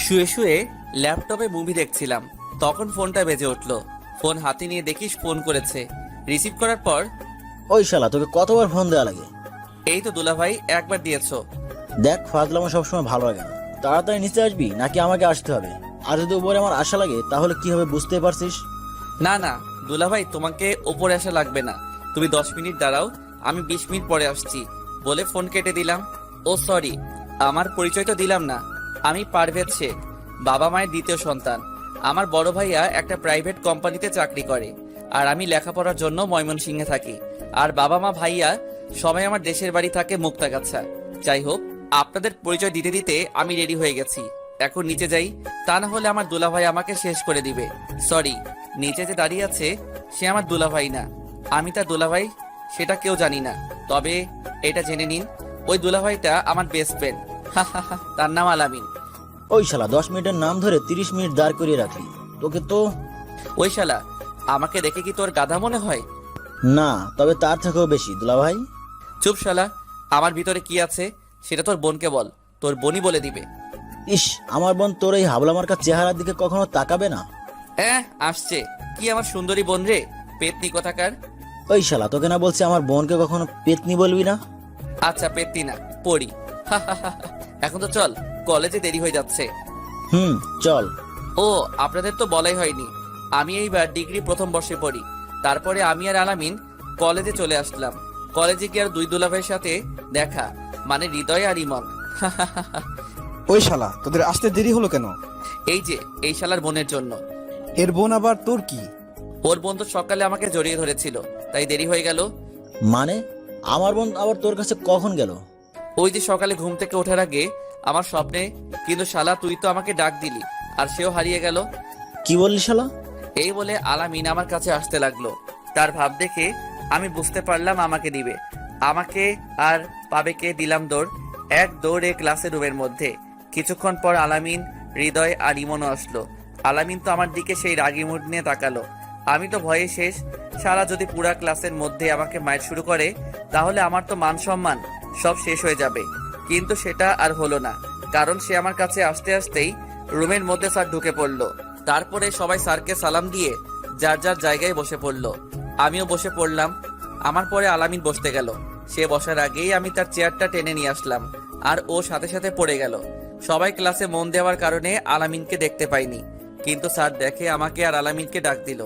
শুয়ে শুয়ে ল্যাপটপে মুভি দেখছিলাম, তখন ফোনটা বেজে উঠলো। ফোন হাতে নিয়ে দেখিস ফোন করেছে। রিসিভ করার পর, ওই শালা তোকে কতবার ফোন দেওয়া লাগে? এই তো দুলাভাই, একবার দিয়েছো। দেখ, ফাজলামো সবসময় ভালো লাগে না। তাড়াতাড়ি নিচে আসবি নাকি আমাকে আসতে হবে? আর যদি উপরে আমার আশা লাগে তাহলে কি হবে বুঝতে পারছিস? না না দুলাভাই, তোমাকে ওপরে আসা লাগবে না। তুমি 10 মিনিট দাঁড়াও, আমি 20 মিনিট পরে আসছি বলে ফোন কেটে দিলাম। ও সরি, আমার পরিচয় তো দিলাম না। আমি পারভেজ শেখ, বাবা মায়ের দ্বিতীয় সন্তান। আমার বড় ভাইয়া একটা প্রাইভেট কোম্পানিতে চাকরি করে, আর আমি লেখাপড়ার জন্য ময়মনসিংহে থাকি। আর বাবা মা ভাইয়া সবাই আমার দেশের বাড়ি থাকে মুক্তাগাছা। যাই হোক, আপনাদের পরিচয় দিতে দিতে আমি রেডি হয়ে গেছি। এখন নিচে যাই, তা না হলে আমার দুলাভাই আমাকে শেষ করে দিবে। সরি, নিচে যে দাঁড়িয়ে আছে সে আমার দুলাভাই না, আমি তার দুলাভাই সেটা কেউ জানি না। তবে এটা জেনে নিন, ওই দুলাভাইটা আমার বেস্ট ফ্রেন্ড। তার নাম আলামিন। ওই শালা 10 মিনিটের নাম ধরে 30 মিনিট দাঁড় করিয়ে রাখলি। তোকে তো ওই শালা, আমাকে দেখে কি তোর গাধা মনে হয়? না, তবে তার থেকেও বেশি দুলাভাই। চুপ শালা, আমার ভিতরে কি আছে সেটা তোর বোনকে বল, তোর বোনই বলে দিবে। ইস, আমার বোন তোর এই হাবলামার্কা চেহারার দিকে কখনো তাকাবে না। আসছে কি আমার সুন্দরী বোন রে, পেতনি কোথাকার। ওই শালা, তোকে না বলছি আমার বোনকে কখনো পেতনি বলবি না? আচ্ছা পেতনি না, পড়ি। এখন তো চল, কলেজে দেরি হয়ে যাচ্ছে। চল। ও, আপনাদের তো বলাই হয়নি, আমি এইবার ডিগ্রি প্রথম বর্ষে পড়ি। তারপরে আমি আর আলামিন কলেজে চলে আসলাম। কলেজে গিয়ে আর দুই দুলাভাইয়ের সাথে দেখা, মানে হৃদয় আর ইমন। ওই শালা, তোদের আসতে দেরি হলো কেন? এই যে এই শালার বোনের জন্য। এর বোন আবার তোর কি? ওর বোন তো সকালে আমাকে জড়িয়ে ধরেছিল, তাই দেরি হয়ে গেল। মানে আমার বোন আবার তোর কাছে কখন গেল? ওই যে সকালে ঘুম থেকে ওঠার আগে আমার স্বপ্নে। কিন্তু শালা তুই তো আমাকে ডাক দিলি, আর সেও হারিয়ে গেল। কি বললি শালা? এই বলে আলামিন আমার কাছে আসতে লাগলো। তার ভাব দেখে আমি বুঝতে পারলাম আমাকে দিবে। আমাকে আর পাবে কে, দিলাম দৌড়। এক দৌড়ে ক্লাসের রুমের মধ্যে। কিছুক্ষণ পর আলামিন, হৃদয় আর ইমনও আসলো। আলামিন তো আমার দিকে সেই রাগি মুড নিয়ে তাকালো। আমি তো ভয়ে শেষ। সারা যদি পুরা ক্লাসের মধ্যে আমাকে মাইর শুরু করে, তাহলে আমার তো মান সম্মান সব শেষ হয়ে যাবে। কিন্তু সেটা আর হলো না, কারণ সে আমার কাছে আসতে আসতেই রুমের মধ্যে স্যার ঢুকে পড়লো। তারপরে সবাই স্যারকে সালাম দিয়ে যার যার জায়গায় বসে পড়লো। আমিও বসে পড়লাম। আমার পরে আলামিন বসতে গেল। সে বসার আগেই আমি তার চেয়ারটা টেনে নিয়ে আসলাম, আর ও সাথে সাথে পড়ে গেল। সবাই ক্লাসে মন দেওয়ার কারণে আলামিনকে দেখতে পাইনি, কিন্তু স্যার দেখে আমাকে আর আলামিনকে ডাক দিল।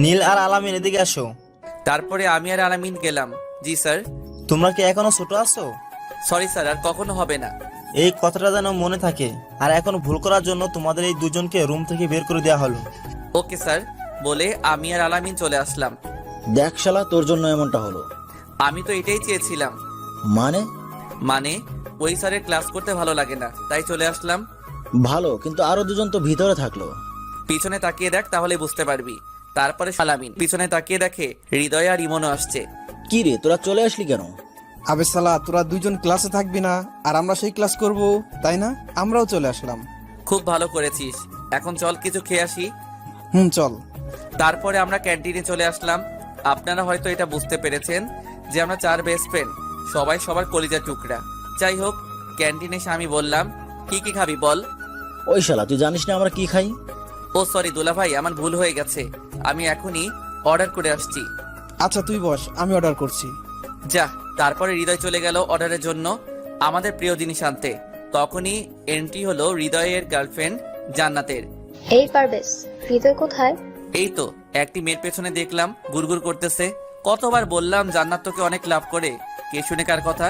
নীল আর আলামিন এদিকে আসো। তারপরে আমি আর আলামিন গেলাম। জি স্যার। তোমরা কি এখনো ছোট আছো? সরি স্যার, আর কখনো হবে না। এই কথাটা যেন মনে থাকে। আর এখন ভুল করার জন্য তোমাদের এই দুজনকে রুম থেকে বের করে দেওয়া হলো। ওকে স্যার বলে আমি আর আলামিন চলে আসলাম। দেখ শালা, তোর জন্য এমনটা হলো। আমি তো এটাই চেয়েছিলাম। মানে? মানে ওই স্যারের ক্লাস করতে ভালো লাগে না, তাই চলে আসলাম। ভালো, কিন্তু আরো দুজন তো ভিতরে থাকলো। পিছনে তাকিয়ে দেখ, তাহলে বুঝতে পারবি। তারপরে আলামিন পিছনে তাকিয়ে দেখে হৃদয় আর ইমনও আসছে। কি রে, তোরা চলে আসলি কেন? আবে শালা, তোরা দুইজন ক্লাসে থাকবি না আর আমরা সেই ক্লাস করব, তাই না? আমরাও চলে আসলাম। খুব ভালো করেছিস। এখন চল কিছু খেয়ে আসি। চল। তারপরে আমরা ক্যান্টিনে চলে আসলাম। আপনারা হয়তো এটা বুঝতে পেরেছেন যে আমরা 4 বেস্ট ফ্রেন্ড, সবাই সবার কলিজার টুকরা। যাই হোক, ক্যান্টিনে এসে আমি বললাম, কি কি খাবি বল। ওই শালা, তুই জানিস না আমরা কি খাই? ও সরি দুলা ভাই, আমার ভুল হয়ে গেছে। আমি এখনই অর্ডার করে আসছি। আচ্ছা তুই বস, আমি অর্ডার করছি। যা। তারপরে হৃদয় চলে গেল অর্ডারের জন্য আমাদের প্রিয় জিনিস আনতে। তখনই এন্ট্রি হলো হৃদয়ের গার্লফ্রেন্ড জান্নাতের। এই পারবেশ, হৃদয় কোথায়? এই তো একটি মেয়ের পেছনে দেখলাম গুড়গুড় করতেছে। কতবার বললাম জান্নাত তোকে অনেক লাভ করে, কে শুনে কার কথা।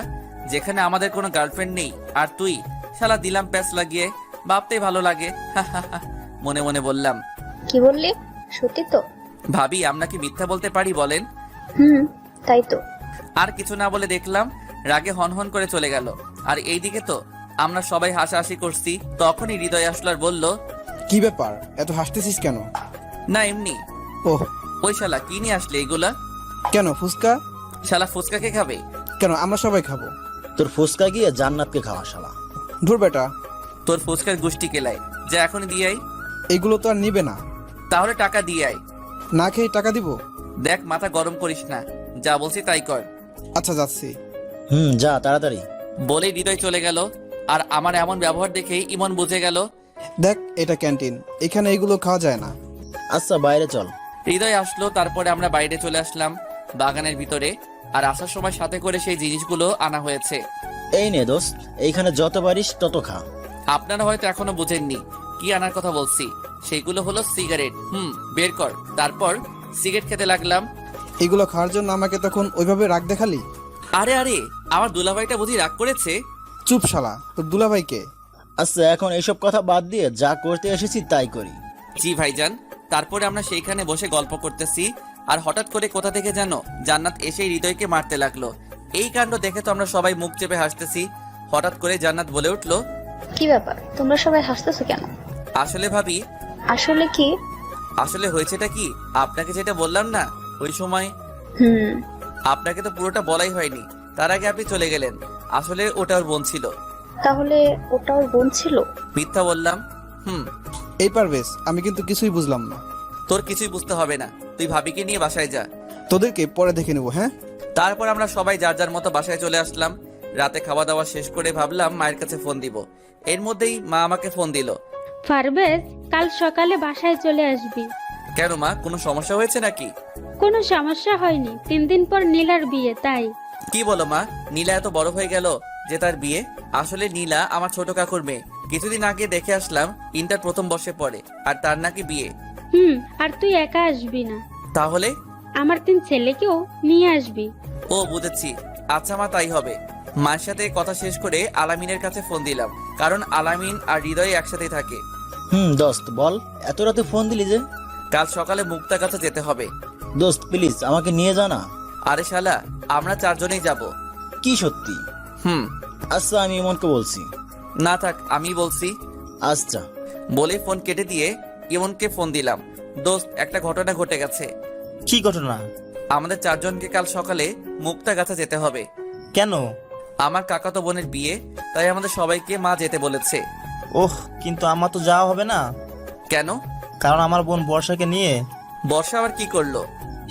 যেখানে আমাদের কোনো গার্লফ্রেন্ড নেই, আর তুই শালা দিলাম প্যাচ লাগিয়ে। ভাবতেই ভালো লাগে। মনে মনে বললাম। কি বললি? সত্যি তো? ভাবি, আমরা কি মিথ্যা বলতে পারি বলেন? তাই তো। আর কিছু না বলে দেখলাম রাগে হনহন করে চলে গেল। আর এইদিকে তো আমরা সবাই হাসাহাসি করছি। তখনই হৃদয় আসলো আর বলল, কি ব্যাপার, এত হাসতেছিস কেন? না এমনি। ওহ। ওই শালা কি নিয়ে আসলে এগুলা? কেন, ফুচকা? শালা ফুচকা কে খাবে? কেন, আমরা সবাই খাবো। তোর ফুসকা গিয়ে জান্নাতকে খাওয়া শালা। ধুর বেটা, তোর ফুচকার গোষ্ঠী কেলায়। যা এখনই দিয়ে আয়। এগুলো তো আর নিবে না। তাহলে টাকা দিয়ে আয়। না খেয়ে টাকা দিব? দেখ, মাথা গরম করিস না, যা বলছি তাই কর। আচ্ছা যাচ্ছি। যা তাড়াতাড়ি। বলেই হৃদয় চলে গেল। আর আমার এমন ব্যবহার দেখেই ইমন বুঝে গেল দেখ, এটা ক্যান্টিন, এখানে এগুলো খাওয়া যায় না। আচ্ছা বাইরে চল। হৃদয় আসলো, তারপরে আমরা বাইরে চলে আসলাম বাগানের ভিতরে। আর আসার সময় সাথে করে সেই জিনিসগুলো আনা হয়েছে। এই নে দোস্ত, এইখানে যত পারিস তত খা। আপনারা হয়তো এখনো বুঝেননি কি আনার কথা বলছি। সেইগুলো হলো সিগারেট। বের কর। তারপর সিগারেট খেতে লাগলাম। এগুলো খাওয়ার জন্য আমাকে তখন ওইভাবে রাগ দেখালি? আরে আরে, আমার দুলাভাইটা বুঝি রাগ করেছে? চুপ শালা, তোর দুলাভাইকে। আচ্ছা এখন এইসব কথা বাদ দিয়ে যা করতে এসেছি তাই করি। জি ভাইজান। তারপরে আমরা সেইখানে বসে গল্প করতেছি, আর হঠাৎ করে কোথা থেকে যেন জান্নাত এসে হৃদয়কে মারতে লাগলো। এই কাণ্ড দেখে তো আমরা সবাই মুখ চেপে হাসতেছি। হঠাৎ করে জান্নাত বলে উঠলো, কি ব্যাপার, তোমরা সবাই হাসতেছো কেন? আসলে ভাবি, আসলে কি? আসলে হয়েছেটা কি, আপনাকে যেটা বললাম না ওই সময়, হুম। আপনাকে তো পুরোটা বলাই হয়নি। তার আগে আপনি চলে গেলেন। আসলে ওটা ওর বোন ছিল। তাহলে ওটা ওর বোন ছিল? মিথ্যা বললাম। এই পারবেশ, আমি কিন্তু কিছুই বুঝলাম না। তোর কিছুই বুঝতে হবে না, তুই ভাবিকে নিয়ে বাসায় যা। তোদেরকে পরে দেখে নেবো, হ্যাঁ? তারপর আমরা সবাই যার যার মতো বাসায় চলে আসলাম। রাতে খাওয়া দাওয়া শেষ করে ভাবলাম মায়ের কাছে ফোন দিব। এর মধ্যেই মা আমাকে ফোন দিল। পারভেজ, কাল সকালে বাসায় চলে আসবি। কেন মা, কোনো সমস্যা হয়েছে নাকি? কোনো সমস্যা হয়নি, 3 দিন পর নীলার বিয়ে, তাই। কি বলো মা, নীলা এত বড় হয়ে গেল যে তার বিয়ে? আসলে নীলা আমার ছোট কাকুর মেয়ে। কিছুদিন আগে দেখে আসলাম, ইন্টার প্রথম বর্ষে পড়ে, আর তার নাকি বিয়ে। আর তুই একা আসবি না, তাহলে? আমার 3 ছেলেকেও নিয়ে আসবি। ও বুঝেছি। আচ্ছা মা, তাই হবে। মায়ের সাথে কথা শেষ করে আলামিনের কাছে ফোন দিলাম, কারণ আলামিন আর হৃদয় একসাথেই থাকে। দোস্ত বল, এত রাতে ফোন দিলি যে? কাল সকালে মুক্তার কাছে যেতে হবে। দোস্ত প্লিজ আমাকে নিয়ে যা না। আরে শালা, আমরা 4 জনেই যাব। কি সত্যি? আচ্ছা আমি ইমনকে বলছি। না থাক, আমি বলছি। আচ্ছা। বলে ফোন কেটে দিয়ে ইমনকে ফোন দিলাম। দোস্ত, একটা ঘটনা ঘটে গেছে। কি ঘটনা? আমাদের 4 জনকে কাল সকালে মুক্তা গাছা যেতে হবে। কেন? আমার কাকাতো বোনের বিয়ে, তাই আমাদের সবাইকে মা যেতে বলেছে। ওহ, কিন্তু আমার তো যাওয়া হবে না। কেন? কারণ আমার বোন বর্ষাকে নিয়ে। বর্ষা আবার কি করলো?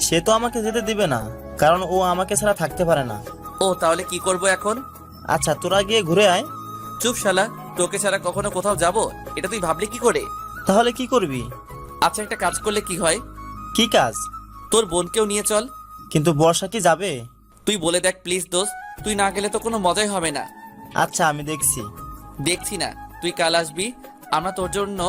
সে তো আমাকে যেতে দিবে না, কারণ ও আমাকে ছাড়া থাকতে পারে না। ও, তাহলে কি করব এখন? আচ্ছা তোরা গিয়ে ঘুরে আয়। চুপ শালা, তোকে ছাড়া কখনো কোথাও যাব এটা তুই ভাবলি কি করে? তাহলে কি করবি? আচ্ছা, একটা কাজ করলে কি হয়? কি কাজ? তোর বোনকেও নিয়ে চল। কিন্তু বর্ষা কি যাবে? তুই বলে দেখ প্লিজ দোস্ত, তুই না গেলে তো কোনো মজাই হবে না। আচ্ছা আমি দেখছি। দেখছি না, তুই কাল আসবি, আমরা তোর জন্য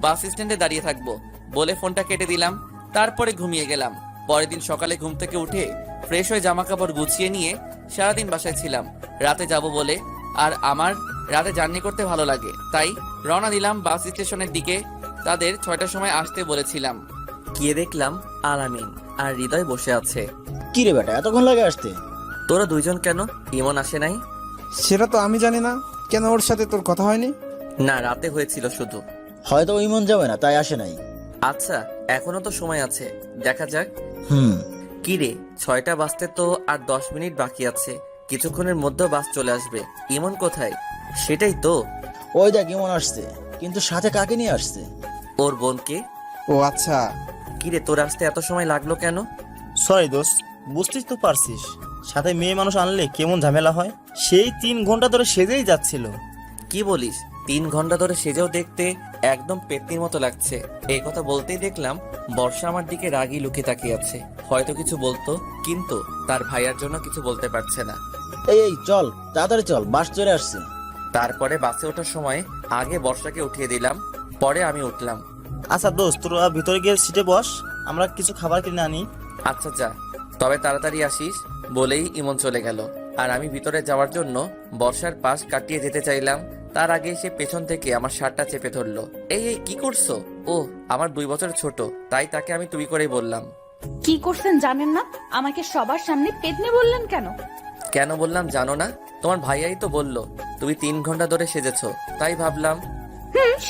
বাস স্ট্যান্ডে দাঁড়িয়ে থাকবো। বলে ফোনটা কেটে দিলাম। তারপরে ঘুমিয়ে গেলাম। পরের দিন সকালে ঘুম থেকে উঠে ফ্রেশ হয়ে জামা কাপড় গুছিয়ে নিয়ে সারাদিন বাসায় ছিলাম, রাতে যাব বলে। আর আমার রাতে জার্নি করতে ভালো লাগে, তাই রওনা দিলাম বাস স্টেশনের দিকে। তাদের 6টার সময় আসতে বলেছিলাম। গিয়ে দেখলাম আলামিন আর হৃদয় বসে আছে। কি রে বেটা, এতক্ষণ লাগে আসতে? তোরা 2 জন কেন? ইমন আসে নাই? সেটা তো আমি জানি না। কেন, ওর সাথে তোর কথা হয়নি? না, রাতে হয়েছিল শুধু। হয়তো ইমন যাবে না তাই আসে নাই। আচ্ছা, এখনো তো সময় আছে, দেখা যাক। হুম। কি রে, 6টা বাজতে তো আর 10 মিনিট বাকি আছে। কিছুক্ষণের মধ্যে বাস চলে আসবে। ইমন কোথায়? সেটাই তো। ওই দেখ ইমন আসছে, কিন্তু সাথে কাকে নিয়ে আসছে? ওর বোনকে। ও আচ্ছা। কি রে, তোর আসতে এত সময় লাগলো কেন? সরি দোস্ত, বুঝতেই তো পারছিস সাথে মেয়ে মানুষ আনলে কেমন ঝামেলা হয়। সেই 3 ঘন্টা ধরে সেজেই যাচ্ছিল। কি বলিস? 3 ঘন্টা ধরে সেজেও দেখতে একদম পেতনির মতো লাগছে। এই কথা বলতেই দেখলাম বর্ষা আমার দিকে রাগী লুকিয়ে তাকিয়ে আছে। হয়তো কিছু বলতো, কিন্তু তার ভাইয়ার জন্য কিছু বলতে পারছে না। এই চল তাড়াতাড়ি চল, বাস চলে আসছে। তারপরে বাসে ওঠার সময় আগে বর্ষাকে উঠিয়ে দিলাম, পরে আমি উঠলাম। আচ্ছা দোস্ত, তোরা ভিতরে গিয়ে সিটে বস, আমরা কিছু খাবার কিনে আনি। আচ্ছা যা, তবে তাড়াতাড়ি আসিস। বলেই ইমন চলে গেল। আর আমি ভিতরে যাওয়ার জন্য বর্ষার পাশ কাটিয়ে যেতে চাইলাম, তার আগে সে পেছন থেকে আমার শার্টটা চেপে ধরলো। এই এই কি করছো? ও আমার 2 বছর ছোট, তাই তাকে আমি তুমি করেই বললাম। কি করছেন জানেন না? আমাকে সবার সামনে পেতনি বললেন কেন? কেন বললাম জানো না? তোমার ভাইয়াই তো বললো তুমি 3 ঘন্টা ধরে সেজেছো, তাই ভাবলাম।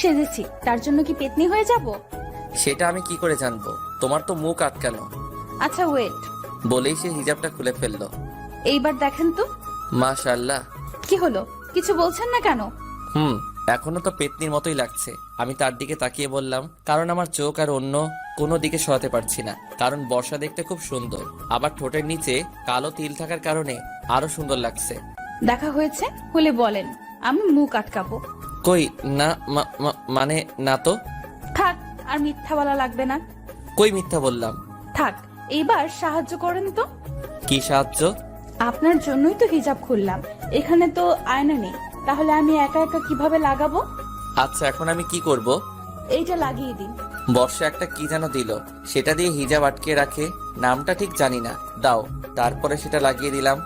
সেজেছি, তার জন্য কি পেতনি হয়ে যাব? সেটা আমি কি করে জানবো? তোমার তো মুখ আটকানো। আচ্ছা ওয়েট, বলেই সে হিজাবটা খুলে ফেললো। এইবার দেখেন তো। মাশাআল্লাহ। কি হলো, কিছু বলছেন না কেন? এখনো তো পেতনির মতোই লাগছে। আমি তার দিকে তাকিয়ে বললাম, কারণ আমার চোখ আর অন্য কোনো দিকে সরাতে পারছি না। কারণ বর্ষা দেখতে খুব সুন্দর, আবার ঠোঁটের নিচে কালো তিল থাকার কারণে আরো সুন্দর লাগছে। দেখা হয়েছে হলে বলেন, আমি মুখ আটকাবো। কই না মানে না তো। থাক, আর মিথ্যা বলা লাগবে না। কই মিথ্যা বললাম? থাক, এইবার সাহায্য করেন তো। কি সাহায্য? আপনার জন্যই তো হিজাব খুললাম। এখানে তো আয়না নেই, তাহলে আমি একা একা কিভাবে লাগাবো? আচ্ছা, এখন আমি কি করব? এইটা লাগিয়ে দিন। বর্ষা একটা কি যেন দিল, সেটা দিয়ে হিজাব আটকে রাখে, নামটা ঠিক জানি না, দাও। তারপরে সেটা লাগিয়ে দিলাম।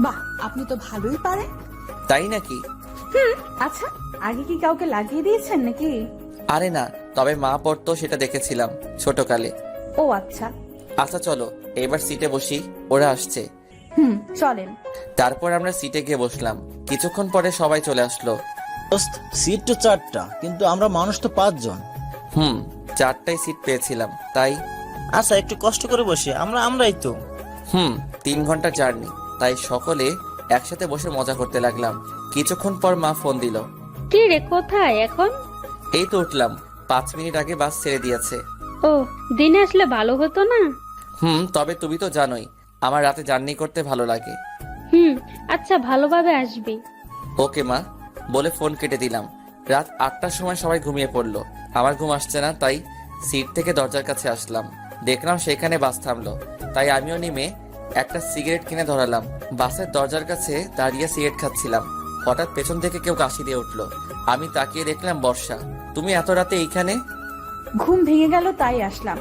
বাহ, আপনি তো ভালোই পারেন। তাই নাকি? আচ্ছা, আগে কি কাউকে লাগিয়ে দিয়েছেন নাকি? আরে না, তবে মা পড়তো সেটা দেখেছিলাম ছোটকালে। ও আচ্ছা। আচ্ছা চলো এবার সিটে বসি, ওরা আসছে। চলেন। তারপর আমরা সিটে গিয়ে বসলাম। কিছুক্ষণ পরে সবাই চলে আসলো। দোস্ত, সিট তো 4টা, কিন্তু আমরা মানুষ তো 5 জন। 4টাই সিট পেয়েছিলাম তাই। আচ্ছা, একটু কষ্ট করে বসে আমরাই তো। 3 ঘন্টা জার্নি, তাই সকলে একসাথে বসে মজা করতে লাগলাম। কিছুক্ষণ পর মা ফোন দিল। কি রে, কোথায় এখন? এই তো উঠলাম, 5 মিনিট আগে বাস ছেড়ে দিয়েছে। ও, দিনে আসলে ভালো হতো না? তবে তুমি তো জানোই আমার রাতে জার্নি করতে ভালো লাগে। আচ্ছা, ভালোভাবে আসবি। ওকে মা, বলে ফোন কেটে দিলাম। রাত 8টার সময় সবাই ঘুমিয়ে পড়লো। আমার ঘুম আসছে না, তাই সিট থেকে দরজার কাছে আসলাম। দেখলাম সেখানে বাস থামলো, তাই আমিও নেমে একটা সিগারেট কিনে ধরালাম। বাসের দরজার কাছে দাঁড়িয়ে সিগারেট খাচ্ছিলাম। হঠাৎ পেছন থেকে কেউ কাশি দিয়ে উঠলো। আমি তাকিয়ে দেখলাম বর্ষা। তুমি এত রাতে এইখানে? ঘুম ভেঙে গেল তাই আসলাম।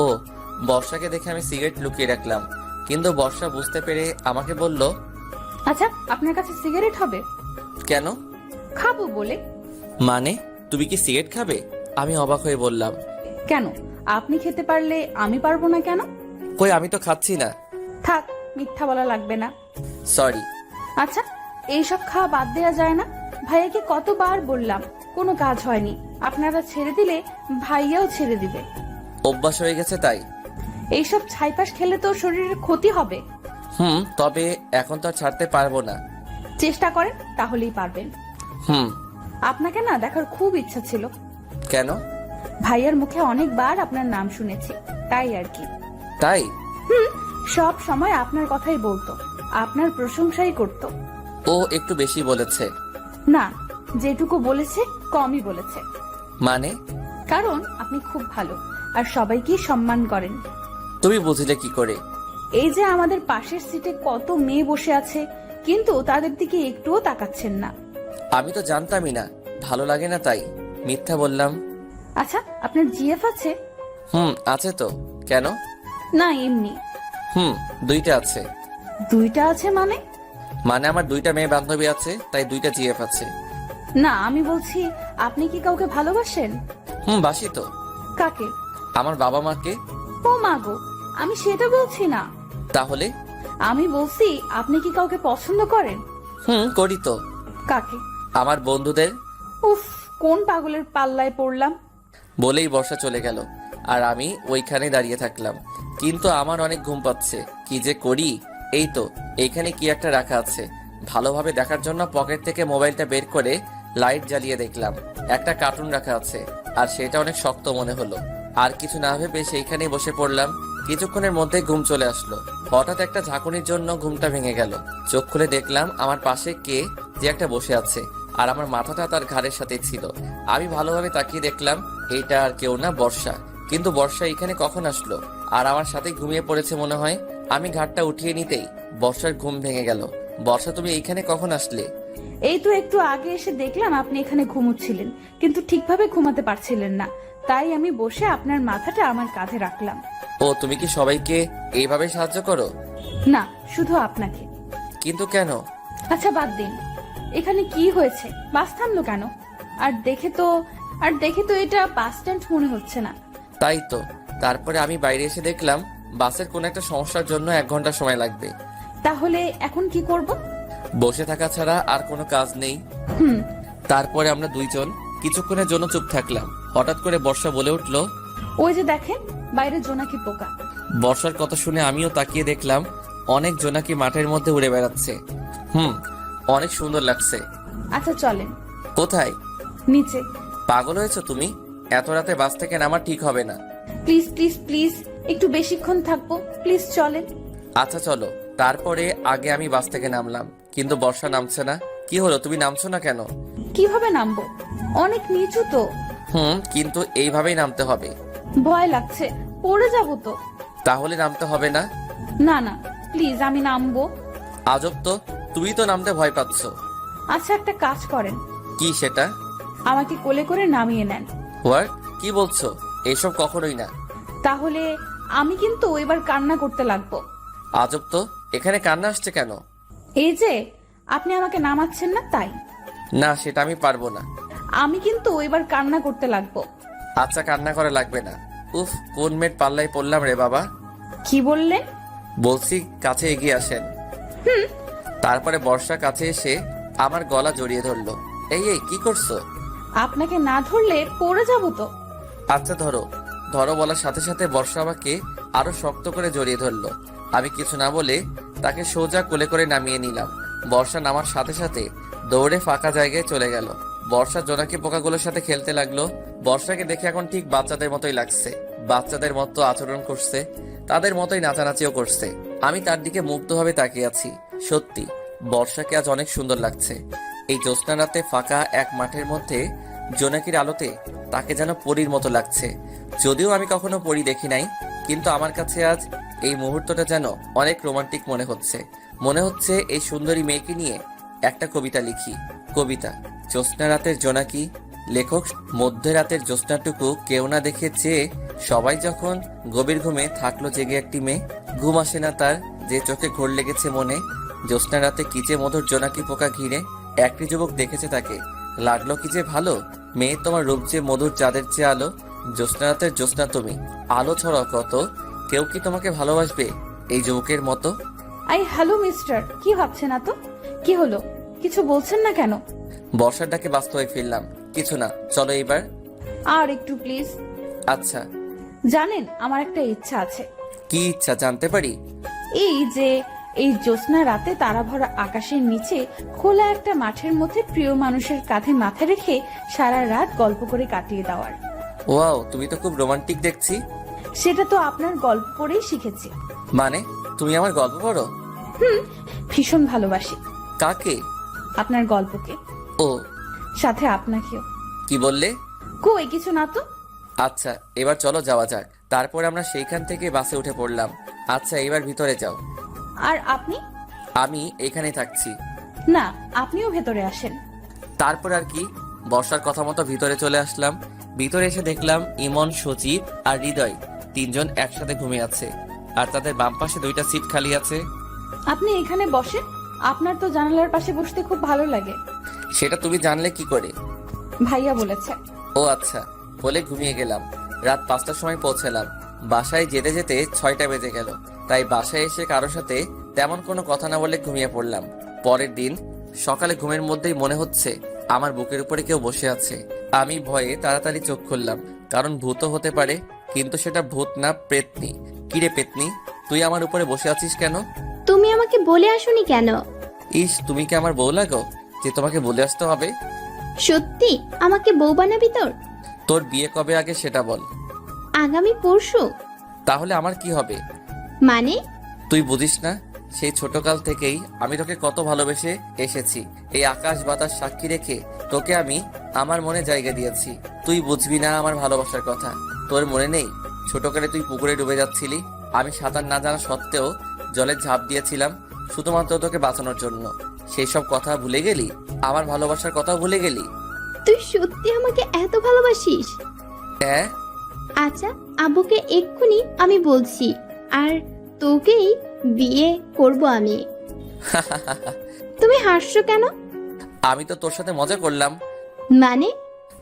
ও, বর্ষাকে দেখে আমি সিগারেট লুকিয়ে রাখলাম, কিন্তু বর্ষা বুঝতে পেরে আমাকে বলল, আচ্ছা, আপনার কাছে সিগারেট হবে? কেন? খাবো বলে। মানে তুমি কি সিগারেট খাবে? আমি অবাক হয়ে বললাম, কেন, আপনি খেতে পারলে আমি পারবো না কেন? কই আমি তো খাচ্ছি না। থাক, মিথ্যা বলা লাগবে না। সরি। আচ্ছা, এইসব খাওয়া বাদ দেওয়া যায় না? ভাইয়াকে কতবার বললাম, কোনো কাজ হয়নি। আপনারা ছেড়ে দিলে ভাইয়াও ছেড়ে দিবে। অভ্যাস হয়ে গেছে তাই। এইসব ছাইপাশ খেলে তো শরীরের ক্ষতি হবে। তবে এখন তো আর ছাড়তে পারবো না। চেষ্টা করেন, তাহলেই পারবেন। হুম। আপনাকে না দেখার খুব ইচ্ছা ছিল। কেন? ভাইয়ার মুখে অনেকবার আপনার নাম শুনেছি, তাই আর কি। তাই? সব সময় আপনার কথাই বলতো, আপনার প্রশংসাই করতো। ও একটু বেশি বলেছে। না, যেটুকু বলেছে কমই বলেছে। মানে? কারণ আপনি খুব ভালো আর সবাইকে সম্মান করেন। তুমি বুঝলে কি করে? এই যে আমাদের পাশের সিটে কত মেয়ে বসে আছে, কিন্তু তাদের দিকে একটুও তাকাচ্ছেন না। আমি তো জানতামই না, ভালো লাগে না তাই মিথ্যা বললাম। আচ্ছা, আপনার জিএফ আছে? আছে তো। কেন? না, এমনি। 2টা আছে। 2টা আছে মানে? মানে আমার 2টা মেয়ে বান্ধবী আছে, তাই 2টা জিএফ আছে। না, আমি বলছি আপনি কি কাউকে ভালোবাসেন? বাসি তো। কাকে? আমার বাবা মাকে। ও মা গো, আমি সেটা বলছি না। তাহলে? আমি বলছি আপনি কি কাউকে পছন্দ করেন? করি তো। কাকে? আমার বন্ধুদের। উফ, কোন পাগলের পাল্লায় পড়লাম। বলেই বর্ষা চলে গেল, আর আমি ওইখানে দাঁড়িয়ে থাকলাম। কিন্তু আমার অনেক ঘুম পাচ্ছে, কি যে করি। এই তো এইখানে কি একটা রাখা আছে। ভালোভাবে দেখার জন্য পকেট থেকে মোবাইলটা বের করে লাইট জ্বালিয়ে দেখলাম একটা কার্টুন রাখা আছে, আর সেটা অনেক শক্ত মনে হলো। আর কিছু না ভেবে সেইখানেই বসে পড়লাম। কিছুক্ষণের মধ্যে ঘুম চলে আসলো। হঠাৎ একটা ঝাঁকুনির জন্য ঘুমটা ভেঙে গেল। চোখ খুলে দেখলাম আমার পাশে কে যে একটা বসে আছে, আর আমার মাথাটা তার ঘাড়ের সাথে ছিল। আমি ভালোভাবে তাকিয়ে দেখলাম এইটা আর কেউ না, বর্ষা। কিন্তু বর্ষা এখানে কখন আসলো? আর আমার সাথে ঘুমিয়ে পড়েছে মনে হয়। আমি ঘাটটা উঠিয়ে নিতেই বর্ষার ঘুম ভেঙে গেল। বর্ষা, তুমি এইখানে কখন আসলে? এই তো একটু আগে এসে দেখলাম আপনি এখানে ঘুমোচ্ছিলেন, কিন্তু ঠিকভাবে ঘুমাতে পারছিলেন না, তাই আমি বসে আপনার মাথাটা আমার কাঁধে রাখলাম। ও, তুমি কি সবাইকে এইভাবে সাহায্য করো? না, শুধু আপনাকে। কিন্তু কেন? আচ্ছা, বাদ দিন। এখানে কি হয়েছে? বাস থামলো কেন? আর দেখে তো এটা বাস স্ট্যান্ড মনে হচ্ছে না। তাই তো। তারপরে আমি বাইরে এসে দেখলাম বাসের কোনো একটা সমস্যার জন্য 1 ঘন্টা সময় লাগবে। তাহলে এখন কি করব? বসে থাকা ছাড়া আর কোনো কাজ নেই। তারপরে আমরা 2 জন কিছুক্ষণের জন্য চুপ থাকলাম। হঠাৎ করে বর্ষা বলে উঠলো, ওই যে দেখেন, বাইরে জোনাকি পোকা। বর্ষার কথা শুনে আমিও তাকিয়ে দেখলাম অনেক জোনাকি মাঠের মধ্যে উড়ে বেড়াচ্ছে। অনেক সুন্দর লাগছে। আচ্ছা চলেন। কোথায়? নিচে। পাগল হয়েছো তুমি? এত রাতে বাস থেকে নামা ঠিক হবে না। প্লিজ প্লিজ প্লিজ, একটু বেশিক্ষণ থাকবো, প্লিজ চলেন। আচ্ছা চলো। তারপরে আগে আমি বাস থেকে নামলাম, কিন্তু বর্ষা নামছে না। কি হলো, তুমি নামছো না কেন? কিভাবে নামবো? অনেক নিচু তো। কিন্তু এইভাবেই নামতে হবে। ভয় লাগছে, পড়ে যাবো তো। তাহলে নামতে হবে না? না না, প্লিজ আমি নামবো। আজব তো, তুমি তো নামতে ভয় পাচ্ছ। আচ্ছা, একটা কাজ করেন, কি সেটা? আমাকে কোলে করে নামিয়ে নেন। হোয়াট? কি বলছো? এসব কখনোই না। তাহলে আমি কিন্তু এবার কান্না করতে লাগবো। আজব তো, এখানে কান্না আসছে কেন? এই যে আপনি আমাকে নামাচ্ছেন না, তাই। না, সেটা আমি পারবো না। আমি কিন্তু এবার কান্না করতে লাগবো। আচ্ছা, কান্না করা লাগবে না। উফ, কোন মেয়ের পাল্লায় পড়লাম রে বাবা। কি বললেন? বলছি কাছে এগিয়ে আসেন। তারপরে বর্ষা কাছে এসে আমার গলা জড়িয়ে ধরলো। এই এই, কি করছো? আপনাকে না ধরলে পড়ে যাবো তো। আচ্ছা ধরো। ধরো বলার সাথে সাথে বর্ষা আমাকে আরো শক্ত করে জড়িয়ে ধরলো। আমি কিছু না বলে তাকে সোজা কোলে করে নামিয়ে নিলাম। বর্ষা নামার সাথে সাথে দৌড়ে ফাঁকা জায়গায় চলে গেল। বর্ষা জোনাকি পোকাগুলোর সাথে খেলতে লাগলো। বর্ষাকে দেখে এখন ঠিক বাচ্চাদের মতোই লাগছে। বাচ্চাদের মতো আচরণ করছে, তাদের মতোই নাচানাচিও করছে। আমি তার দিকে মুগ্ধভাবে তাকিয়ে আছি। সত্যি বর্ষাকে আজ অনেক সুন্দর লাগছে। এই জ্যোৎস্না রাতে ফাঁকা এক মাঠের মধ্যে জোনাকির আলোতে তাকে যেন পরীর মতো লাগছে। যদিও আমি কখনো পরী দেখি নাই, কিন্তু আমার কাছে আজ এই মুহূর্তটা যেন অনেক রোমান্টিক মনে হচ্ছে। মনে হচ্ছে এই সুন্দরী মেয়েকে নিয়ে একটা কবিতা লিখি। কবিতা: জ্যোৎস্না রাতের জোনাকি। লেখক: মধ্যরাতের জ্যোৎস্নাটুকু কেউ না দেখে চেয়ে সবাই যখন গভীর ঘুমে থাকলো জেগে একটি মেয়ে। ঘুম আসে না তার, যে চোখে ঘোর লেগেছে মনে। জ্যোৎস্না রাতে কি যে মধুর জোনাকি পোকা ঘিরে। একটি যুবক দেখেছে তাকে, লাগলো কি যে ভালো। মেয়ে তোমার রূপ যে মধুর চাঁদের চেয়ে আলো। জ্যোৎস্না রাতের জ্যোৎস্না তুমি, আলো ছড়াও কত। কেউ কি তোমাকে ভালোবাসবে এই যুবকের মতো? হ্যালো মিস্টার, কি ভাবছেন না তো? কি হলো, কিছু বলছেন না কেন? বর্ষার ডাকে ব্যস্ত হয়ে ফিরলাম। কিছু না, চলো এবার। আর একটু প্লিজ। আচ্ছা। জানেন, আমার একটা ইচ্ছা আছে। কি ইচ্ছা জানতে পারি? এই যে এই জ্যোৎস্না রাতে তারা ভরা আকাশের নিচে খোলা একটা মাঠের মধ্যে প্রিয় মানুষের কাঁধে মাথা রেখে সারা রাত গল্প করে কাটিয়ে দেওয়ার। ওয়াও, তুমি তো খুব রোমান্টিক দেখছি। সেটা তো আপনার গল্প পড়েই শিখেছি। মানে তুমি আমার গল্প পড়ো? ভীষণ ভালোবাসি। কাকে? আপনার গল্পকে, ও, সাথে আপনাকেও। কি বললে? কই কিছু না তো। আচ্ছা, এবার চলো যাওয়া যাক। তারপর আমরা সেইখান থেকে বাসে উঠে পড়লাম। আচ্ছা, এবার ভিতরে যাও। আর আপনি? আমি এখানে থাকছি। না, আপনিও ভেতরে আসেন। তারপর আর কি, বর্ষার কথা মতো ভিতরে চলে আসলাম। ভিতরে এসে দেখলাম ইমন, সচিব আর হৃদয় তিনজন একসাথে ঘুমিয়ে আছে, আর তাদের বাম পাশে 2টা সিট খালি আছে। আপনি এখানে বসেন, আপনার তো জানালার পাশে বসতে খুব ভালো লাগে। সেটা তুমি জানলে কি করে? ভাইয়া বলেছে। ও আচ্ছা, বলে ঘুমিয়ে গেলাম। রাত 5টার সময় পৌঁছালাম। বাসায় যেতে যেতে 6টা বেজে গেল। তাই বাসায় এসে কারোর সাথে তেমন কোনো কথা না বলে ঘুমিয়ে পড়লাম। পরের দিন সকালে ঘুমের মধ্যেই মনে হচ্ছে আমার বুকের উপরে কেউ বসে আছে। আমি ভয়ে তাড়াতাড়ি চোখ খুললাম, কারণ ভূতও হতে পারে, কিন্তু সেটা ভূত না, পেতনি। কিরে পেতনি, তুই আমার উপরে বসে আছিস কেন? তুমি আমাকে বলে আসোনি কেন? ইস, তুমি কি আমার বউ লাগো যে তোমাকে বলে আসতে হবে? সত্যি আমাকে বউ বানাবি তোর? তোর বিয়ে কবে আগে সেটা বল। আগামী পরশু। তাহলে আমার কি হবে? মানে? তুই বুঝিস না, সেই ছোটকাল থেকেই আমি তোকে কত ভালোবেসে এসেছি। এই আকাশ বাতাস সাক্ষী রেখে তোকে আমি আমার মনে জায়গা দিয়েছি। তুই বুঝবি না আমার ভালোবাসার কথা। তোর মনে নেই, ছোটকালে তুই পুকুরে ডুবে যাচ্ছিলি, আমি সাঁতার না জানা সত্ত্বেও জলে ঝাঁপ দিয়েছিলাম শুধুমাত্র তোকে বাঁচানোর জন্য। সেই সব কথা ভুলে গেলি? আমার ভালোবাসার কথা ভুলে গেলি? তুই সত্যি আমাকে এত ভালোবাসিস? হ্যাঁ। আচ্ছা, আব্বুকে এক্ষুনি আমি বলছি, আর তোকেই বিয়ে করব আমি। তুমি হাসছো কেন? আমি তো তোর সাথে মজা করলাম। মানে?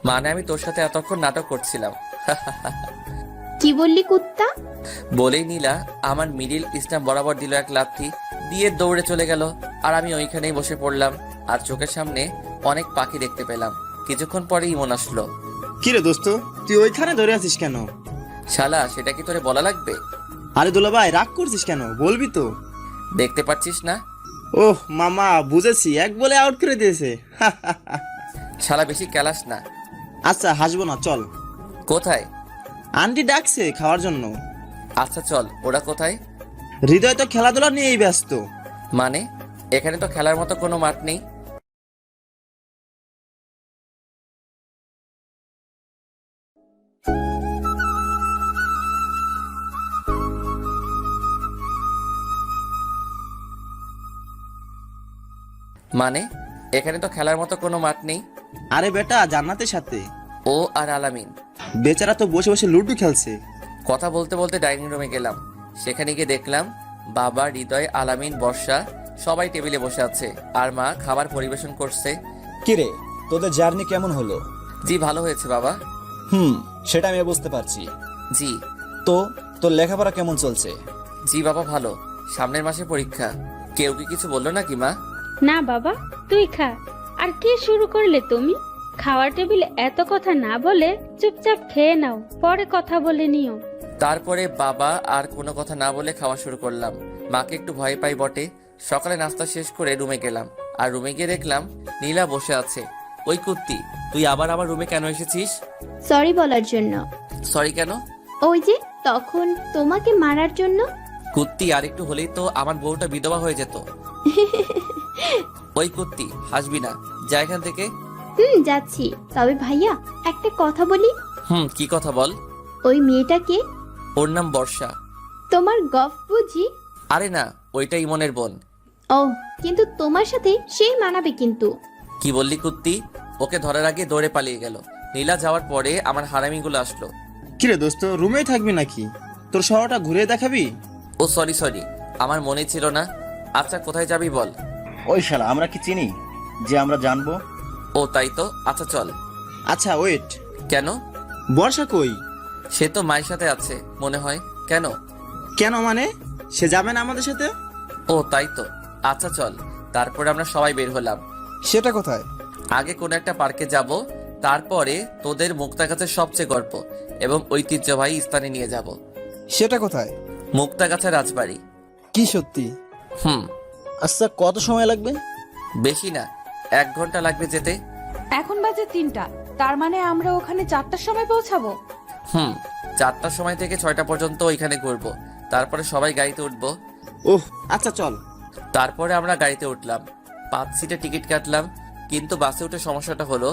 মানে আমি তোর সাথে এতক্ষণ নাটক করছিলাম। কি বললি কুত্তা? বলেই নীলা আমার মিডিল স্ট্যাম্প বরাবর দিল এক লাথি, দিয়ে দৌড়ে চলে গেল। আর আমি ওইখানেই বসে পড়লাম, আর চোখের সামনে অনেক পাখি দেখতে পেলাম। কিছুক্ষণ পরে ইমন আসলো। কিরে দোস্ত, তুই ওইখানে ধরে আছিস কেন? শালা, সেটা কি তোরে বলা লাগবে? আরে দুলা ভাই, রাগ করছিস কেন? বলবি তো। দেখতে পাচ্ছিস না? ওহ মামা, বুঝেছি, এক বলে আউট করে দিয়েছে। শালা, বেশি ক্যালাস না। আচ্ছা, হাসবো না, চল। কোথায়? আন্টি ডাকছে খাওয়ার জন্য। আচ্ছা চল। ওরা কোথায়? হৃদয় তো খেলাধুলা নিয়েই ব্যস্ত। মানে? এখানে তো খেলার মতো কোনো মাঠ নেই। মানে এখানে তো খেলার মতো কোনো মাঠ নেই। আরে বেটা, জান্নাতের সাথে। ও আর আলামিন। বেচারা তো বসে বসে লুডো খেলছে। কথা বলতে বলতে ডাইনিং রুমে গেলাম। সেখানে গিয়ে দেখলাম বাবা, হৃদয়, আলামিন, বর্ষা সবাই টেবিলে বসে আছে আর মা খাবার পরিবেশন করছে। কিরে, তোদের জার্নি কেমন হলো? জি ভালো হয়েছে বাবা। সেটা আমি বুঝতে পারছি। জি। তো তোর লেখাপড়া কেমন চলছে? জি বাবা ভালো, সামনের মাসে পরীক্ষা। কেউ কি কিছু বললো নাকি মা? না বাবা, তুই খা। আর কি শুরু করলে তুমি? খাওয়ার টেবিলে এত কথা না বলে চুপচাপ খেয়ে নাও, পরে কথা বলে নিও। তারপরে বাবা আর কোনো কথা না বলে খাওয়া শুরু করলাম। মাকে একটু ভয় পাই বটে। সকালে নাস্তা শেষ করে রুমে গেলাম, আর রুমে গিয়ে দেখলাম নীলা বসে আছে। ওই কুত্তি, তুই আবার আমার রুমে কেন এসেছিস? সরি বলার জন্য। সরি কেন? ওই যে তখন তোমাকে মারার জন্য। কুত্তি, আর একটু হলেই তো আমার বউটা বিধবা হয়ে যেত। ওই কুত্তি, হাসবি না, যা এখান থেকে। যাচ্ছি। তবে ভাইয়া একটা কথা বলি। কি কথা বল। ওই মেয়েটাকে, ওর নাম বর্ষা। তোমার গফ বুঝি? আরে না, ওইটা ইমনের বোন। ও, কিন্তু তোমার সাথে সেই মানাবে কিন্তু। কি বললি কুত্তি? ওকে ধরার আগে দৌড়ে পালিয়ে গেল। নীলা যাওয়ার পরে আমার হারামিগুলো আসলো। কিরে দোস্ত, রুমেই থাকবি নাকি? তোর শহরটা ঘুরে দেখাবি? ও সরি, আমার মনে ছিল না। আচ্ছা কোথায় যাবি বল। ওই শালা, আমরা কি চিনি যে আমরা জানবো? ও তাই তো, আচ্ছা চল। আচ্ছা ওয়েট, কেন? বর্ষা কই? সে তো মায়ের সাথে আছে মনে হয়। কেন? কেন মানে? সে যাবে না আমাদের সাথে? ও তাই তো, আচ্ছা চল। তারপরে আমরা সবাই বের হলাম। সেটা কোথায়? আগে কোনো একটা পার্কে যাব, তারপরে তোদের মুক্তাগাছার সবচেয়ে গল্প এবং ঐতিহ্যবাহী স্থানে নিয়ে যাব। সেটা কোথায়? মুক্তাগাছা রাজবাড়ি। কি সত্যি? আচ্ছা, কত সময় লাগবে? বেশি না, 1 ঘন্টা লাগবে যেতে। এখন বাজে 3টা, তার মানে আমরা ওখানে 4টার সময় পৌঁছাবো। 4টার সময় থেকে 6টা পর্যন্ত ওইখানে ঘুরবো, তারপরে সবাই গাড়িতে উঠবো। ওহ আচ্ছা চল। তারপরে আমরা গাড়িতে উঠলাম। 5 সিটের টিকিট কাটলাম, কিন্তু বাসে উঠে সমস্যাটা হলো,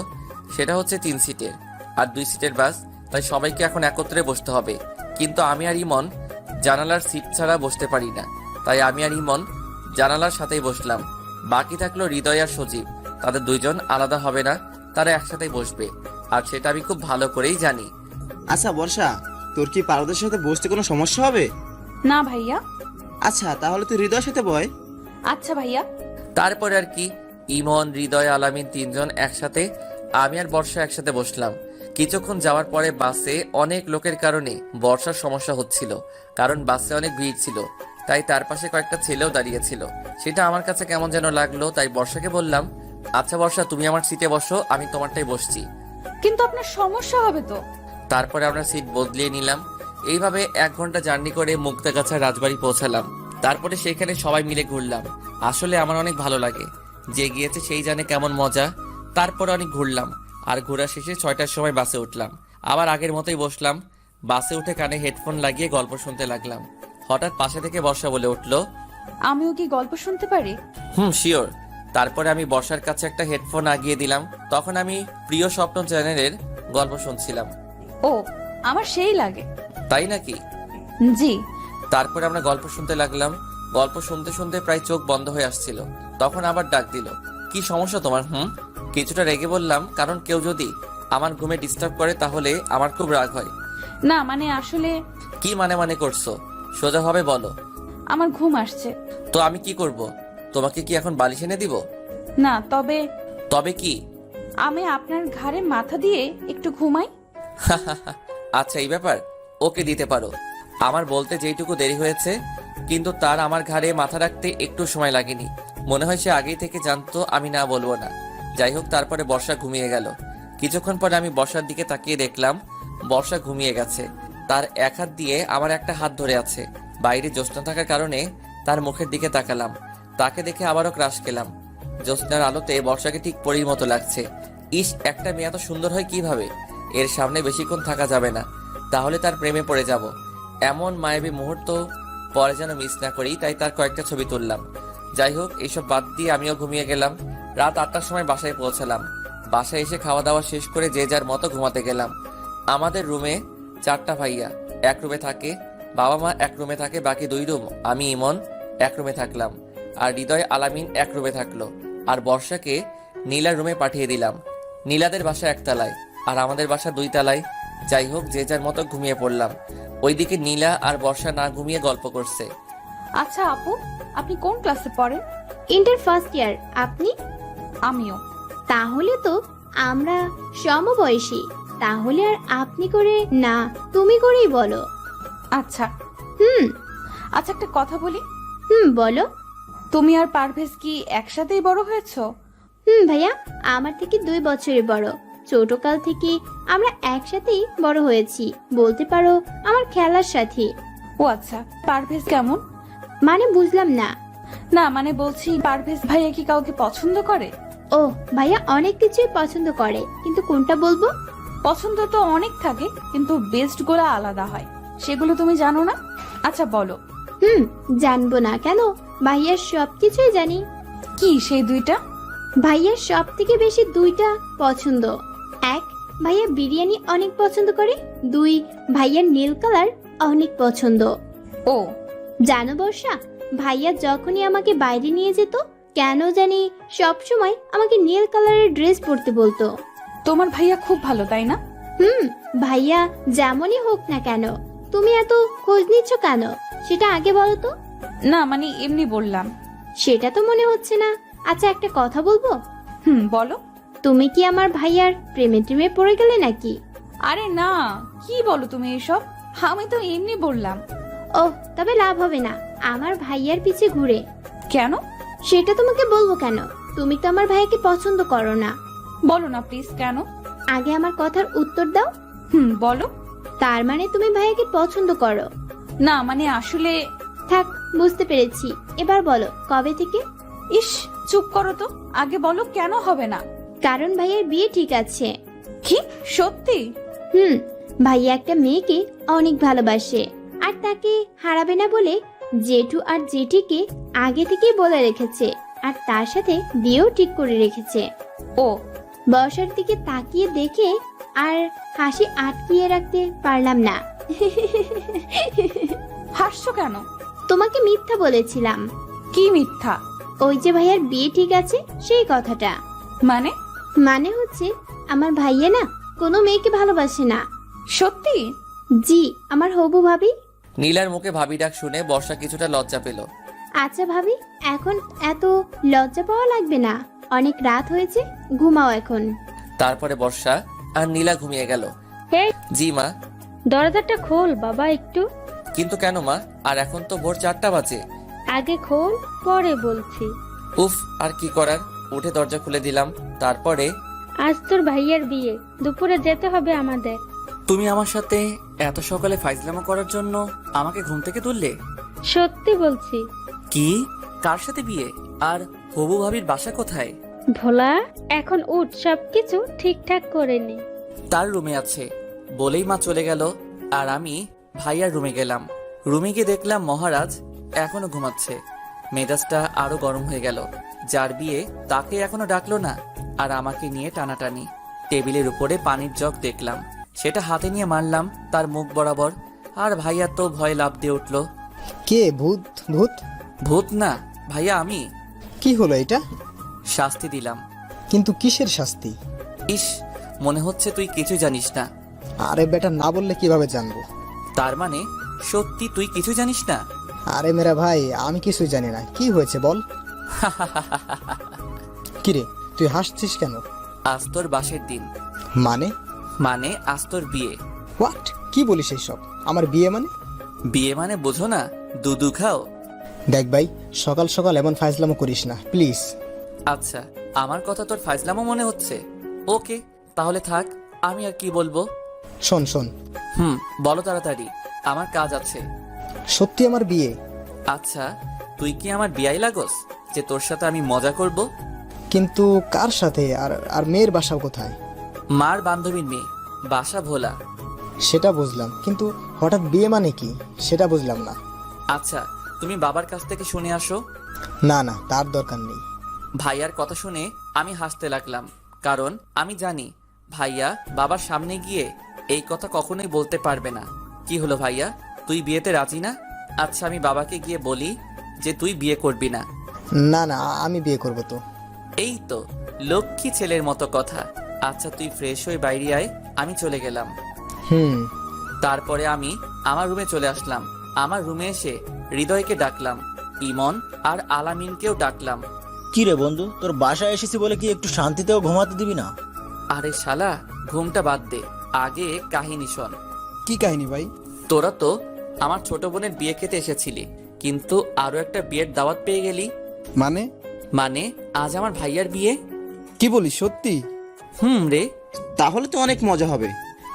সেটা হচ্ছে 3 সিটের আর 2 সিটের বাস, তাই সবাইকে এখন একত্রে বসতে হবে। কিন্তু আমি আর ইমন জানালার সিট ছাড়া বসতে পারি না, তাই আমি আর ইমন জানালার সাথেই বসলাম। বাকি থাকলো হৃদয় আর সজীব। তাদের 2 জন আলাদা হবে না, তারা একসাথেই বসবে, আর সেটা আমি খুব ভালো করেই জানি। আচ্ছা বর্ষা, তোর কি পারদের সাথে বসতে কোনো সমস্যা হবে? না ভাইয়া। আচ্ছা তাহলে তুই হৃদয়ের সাথে বয়। আচ্ছা ভাইয়া। তারপরে আর কি, ইমন, হৃদয়, আলামিন 3 জন একসাথে, আমি আর বর্ষা একসাথে বসলাম। কিছুক্ষণ যাওয়ার পরে বাসে অনেক লোকের কারণে বর্ষার সমস্যা হচ্ছিল, কারণ বাসে অনেক ভিড় ছিল, তাই তার পাশে কয়েকটা ছেলেও দাঁড়িয়েছিল। সেটা আমার কাছে কেমন যেন লাগলো, তাই বর্ষাকে বললাম, আচ্ছা বর্ষা, তুমি আমার সিটে বসো, আমি তোমারটাই বসছি। কিন্তু আপনার সমস্যা হবে তো। তারপরে আমরা সিট বদলিয়ে নিলাম। এইভাবে 1 ঘন্টা জার্নি করে মুক্তাগাছা রাজবাড়ি পৌঁছালাম। তারপরে সেখানে সবাই মিলে ঘুরলাম। আসলে আমার অনেক ভালো লাগে, যে গিয়েছে সেই জানে কেমন মজা। তারপরে অনেক ঘুরলাম, আর ঘোরা শেষে 6টার সময় বাসে উঠলাম। আবার আগের মতোই বসলাম। বাসে উঠে কানে হেডফোন লাগিয়ে গল্প শুনতে লাগলাম। হঠাৎ পাশে থেকে বর্ষা বলে উঠলো, আমিও কি গল্প শুনতে পারি? শিওর। তারপরে আমি বর্ষার কাছে একটা হেডফোন আগিয়ে দিলাম। তখন আমি প্রিয় স্বপ্ন চ্যানেলের গল্প শুনছিলাম। ও, আমার সেই লাগে। তাই নাকি? জি। তারপরে আমরা গল্প শুনতে লাগলাম। গল্প শুনতে শুনতে প্রায় চোখ বন্ধ হয়ে আসছিল। তখন আবার ডাক দিল, কি সমস্যা তোমার? কিছুটা রেগে বললাম, কারণ কেউ যদি আমার ঘুমে ডিস্টার্ব করে তাহলে আমার খুব রাগ হয়। না মানে আসলে। কি মানে করছো? সোজাভাবে বলো। আমার ঘুম আসছে। তো আমি কি করব? তোমাকে কি এখন বালিশ এনে দিব? না, তবে। তবে কি? আমি আপনার ঘাড়ে মাথা দিয়ে একটু ঘুমাই। আচ্ছা এই ব্যাপার, ওকে দিতে পারো। আমার বলতে যেইটুকু দেরি হয়েছে, কিন্তু তার আমার ঘাড়ে মাথা রাখতে একটু সময় লাগেনি। মনে হয় সে আগেই থেকে জানতো আমি না বলবো না। যাই হোক, তারপরে বর্ষা ঘুমিয়ে গেল। কিছুক্ষণ পরে আমি বর্ষার দিকে তাকিয়ে দেখলাম বর্ষা ঘুমিয়ে গেছে। তার এক হাত দিয়ে আমার একটা হাত ধরে আছে। বাইরে জ্যোৎস্না থাকার কারণে তার মুখের দিকে তাকালাম। তাকে দেখে আবারও ক্রাশ খেলাম। জ্যোৎস্নার আলোতে বর্ষাকে ঠিক পরীর মতো লাগছে। ইস, একটা মেয়ে এত সুন্দর হয় কিভাবে? এর সামনে বেশিক্ষণ থাকা যাবে না, তাহলে তার প্রেমে পড়ে যাব। এমন মায়াবী মুহূর্ত পরে যেন মিস না করি, তাই তার কয়েকটা ছবি তুললাম। যাই হোক, এইসব বাদ দিয়ে আমিও ঘুমিয়ে গেলাম। রাত 8টার সময় বাসায় পৌঁছালাম। বাসায় এসে খাওয়া দাওয়া শেষ করে যে যার মতো ঘুমাতে গেলাম। আমাদের রুমে 4টা ভাইয়া এক রুমে থাকে, বাবা মা এক রুমে থাকে, বাকি 2 রুম আমি ইমন এক রুমে থাকলাম, আর হৃদয়, আলামিন এক রুমে থাকলো। আর বর্ষাকে নীলার রুমে পাঠিয়ে দিলাম। নীলাদের বাসা একতলায় আর আমাদের বাসা 2 তলায়। যাই হোক, যে যার মতো ঘুমিয়ে পড়লাম। ওইদিকে নীলা আর বর্ষা না ঘুমিয়ে গল্প করছে। আচ্ছা আপু, আপনি কোন ক্লাসে পড়েন? Inter first year. আপনি? আমিও। তাহলে তো আমরা সমবয়সী। তাহলে আর আপনি করে না, তুমি করেই বলো। আচ্ছা হুম আচ্ছা, একটা কথা বলি। বলো। তুমি আর পারভেজ কি একসাথেই বড় হয়েছো? ভাইয়া আমার থেকে 2 বছরের বড়। ছোটকাল থেকে আমরা একসাথেই বড় হয়েছি, বলতে পারো আমার খেলার সাথী। ও আচ্ছা, পারভেজ কেমন? মানে বুঝলাম না। না মানে বলছি, পারভেজ ভাইয়া কি কাউকে পছন্দ করে? ও ভাইয়া অনেক কিছুই পছন্দ করে, কিন্তু কোনটা বলবো? পছন্দ তো অনেক থাকে, কিন্তু বেস্ট গুলো আলাদা হয়, সেগুলো তুমি জানো না? আচ্ছা বলো। জানবো না কেন, ভাইয়ার সবকিছুই জানি। কি সেই 2টা? ভাইয়ার সব থেকে বেশি 2টা পছন্দ। 1, ভাইয়া বিরিয়ানি অনেক পছন্দ করে। 2, ভাইয়ার নীল কালার অনেক পছন্দ। ও জানো বর্ষা, ভাইয়া যখনই আমাকে বাইরে নিয়ে যেত, কেন জানি সব সময় আমাকে নীল কালারের ড্রেস পরতে বলতো। তোমার ভাইয়া খুব ভালো, তাই না? ভাইয়া যেমনই হোক না কেন, তুমি এত খোঁজ নিচ্ছ কেন সেটা আগে বলো তো। না মানে এমনি বললাম। সেটা তো মনে হচ্ছে না। আচ্ছা একটা কথা বলবো? বলো। তুমি কি আমার ভাইয়ার প্রেমে টেমে পড়ে গেলে নাকি? আরে না, কি বলো তুমি এসব? আমি তো এমনি বললাম। ওহ, তবে লাভ হবে না আমার ভাইয়ার পিছে ঘুরে। কেন? সেটা তোমাকে বলবো কেন? তুমি তো আমার ভাইয়াকে পছন্দ করো না। বলো না প্লিজ, কেন? আগে আমার কথার উত্তর দাও। বলো। তার মানে তুমি ভাইয়াকে পছন্দ করো না মানে আসলে। থাক, বুঝতে পেরেছি। এবার বলো কবে থেকে? ইস, চুপ করো তো, আগে বলো কেন হবে না। কারণ ভাইয়ার বিয়ে ঠিক আছে। কি সত্যি? ভাইয়া একটা মেয়েকে অনেক ভালোবাসে, আর তাকে হারাবে না বলে জেঠু আর জেঠিকে আগে থেকেই বলে রেখেছে, আর তার সাথে বিয়েও ঠিক করে রেখেছে। ও বর্ষার দিকে তাকিয়ে দেখে আর হাসি আটকিয়ে রাখতে পারলাম না। হাসছো কেন? তোমাকে মিথ্যা বলেছিলাম। কি মিথ্যা? ওই যে ভাইয়ার বিয়ে ঠিক আছে সেই কথাটা। মানে? মানে হচ্ছে আমার ভাইয়া না কোনো মেয়েকে ভালোবাসে না। সত্যি? জি, আমার হবু ভাবি। নীলার মুখে ভাবি ডাক শুনে বর্ষা কিছুটা লজ্জা পেল। আচ্ছা ভাবি, এখন এত লজ্জা পাওয়া লাগবে না, অনেক রাত হয়েছে, ঘুমাও এখন। তারপরে বর্ষা আর নীলা ঘুমিয়ে গেল। এই জি মা। দরজাটা খোল বাবা একটু। কিন্তু কেন মা? আর এখন তো ভোর 4টা বাজে। আগে খোল, পরে বলছি। উফ, আর কি করার, উঠে দরজা খুলে দিলাম। তারপরে আজ তোর ভাইয়ের বিয়ে, দুপুরে যেতে হবে আমাদের। তুমি আমার সাথে এত সকালে ফাইজলামো করার জন্য আমাকে ঘুম থেকে তুললে? সত্যি বলছি। কি? কার সাথে বিয়ে? আর হবু ভাবির বাসা কোথায়? ভোলা, এখন উঠ, সবকিছু ঠিকঠাক করে নে। তার রুমে আছে বলেই মা চলে গেল। আর আমি ভাইয়ার রুমে গেলাম। রুমে গিয়ে দেখলাম মহারাজ এখনো ঘুমাচ্ছে। মেজাজটা আরো গরম হয়ে গেল। যার বিয়ে তাকে এখনো ডাকলো না, আর আমাকে নিয়ে টানাটানি। টেবিলের উপরে পানির জগ দেখলাম, সেটা হাতে নিয়ে মারলাম তার মুখ বরাবর। আর ভাইয়া তো ভয় লাফ দিয়ে উঠলো। কে ভূত? ভূত? ভূত না ভাইয়া, আমি। কি হলো এটা? শাস্তি দিলাম। কিন্তু কিসের শাস্তি? ইস, মনে হচ্ছে তুই কিছু জানিস না। আরে বেটা, না বললে কিভাবে জানবো? তার মানে সত্যি তুই কিছু জানিস না? আরে মেরা ভাই, আমি কিছুই জানি না। কি হয়েছে বল। কিরে, তুই হাসছিস কেন? আজ তোর বাসের দিন। মানে? মানে আজ তোর বিয়ে। হোয়াট? কি বলিস এইসব? আমার বিয়ে মানে? বিয়ে মানে বোঝো না, দুধু খাও। দেখ ভাই, সকাল সকাল এমন ফাইজলামো করিস না প্লিজ। আচ্ছা, আমার কথা তোর ফাইজলামো মনে হচ্ছে? ওকে, তাহলে থাক, আমি আর কি বলবো। শোন শোন। বলো তাড়াতাড়ি, আমার কাজ আছে। সত্যি আমার বিয়ে? আচ্ছা, তুই কি আমার বিয়াই লাগোস যে তোর সাথে আমি মজা করব? কিন্তু কার সাথে? আর আর মেয়ের বাসা কোথায়? মার বান্ধবীর মেয়ে, বাসা ভোলা। সেটা বুঝলাম, কিন্তু হঠাৎ বিয়ে মানে কি সেটা বুঝলাম না। আচ্ছা, তুমি বাবার কাছ থেকে শুনে আসো। না না, তার দরকার নেই। ভাইয়ার কথা শুনে আমি হাসতে লাগলাম, কারণ আমি জানি ভাইয়া বাবার সামনে গিয়ে এই কথা কখনোই বলতে পারবে না। কি হলো ভাইয়া, তুই বিয়েতে রাজি না? আচ্ছা, আমি বাবাকে গিয়ে বলি যে তুই বিয়ে করবি না। না না, আমি বিয়ে করব তো। এই তো লক্ষ্মী ছেলের মতো কথা। আচ্ছা তুই ফ্রেশ হয়ে বাইরে আয়, আমি চলে গেলাম। হুম। তারপরে আমি আমার রুমে চলে আসলাম। আমার রুমে এসে হৃদয়কে ডাকলাম, ইমন আর আলামিনকেও ডাকলাম। কি রে বন্ধু, তোর বাসায় এসেছি বলে কি একটু শান্তিতেও ঘুমাতে দিবি না? আরে শালা, ঘুমটা বাদ দে, আগে কাহিনী শোন। কি কাহিনী ভাই? তোরা তো আমার ছোট বোনের বিয়ে খেতে এসেছিলি, কিন্তু আরো একটা বিয়ের দাওয়াত পেয়ে গেলি। মানে? মানে আজ আমার ভাইয়ার বিয়ে। কি বলিস, সত্যি? রে, তাহলে তো অনেক মজা হবে।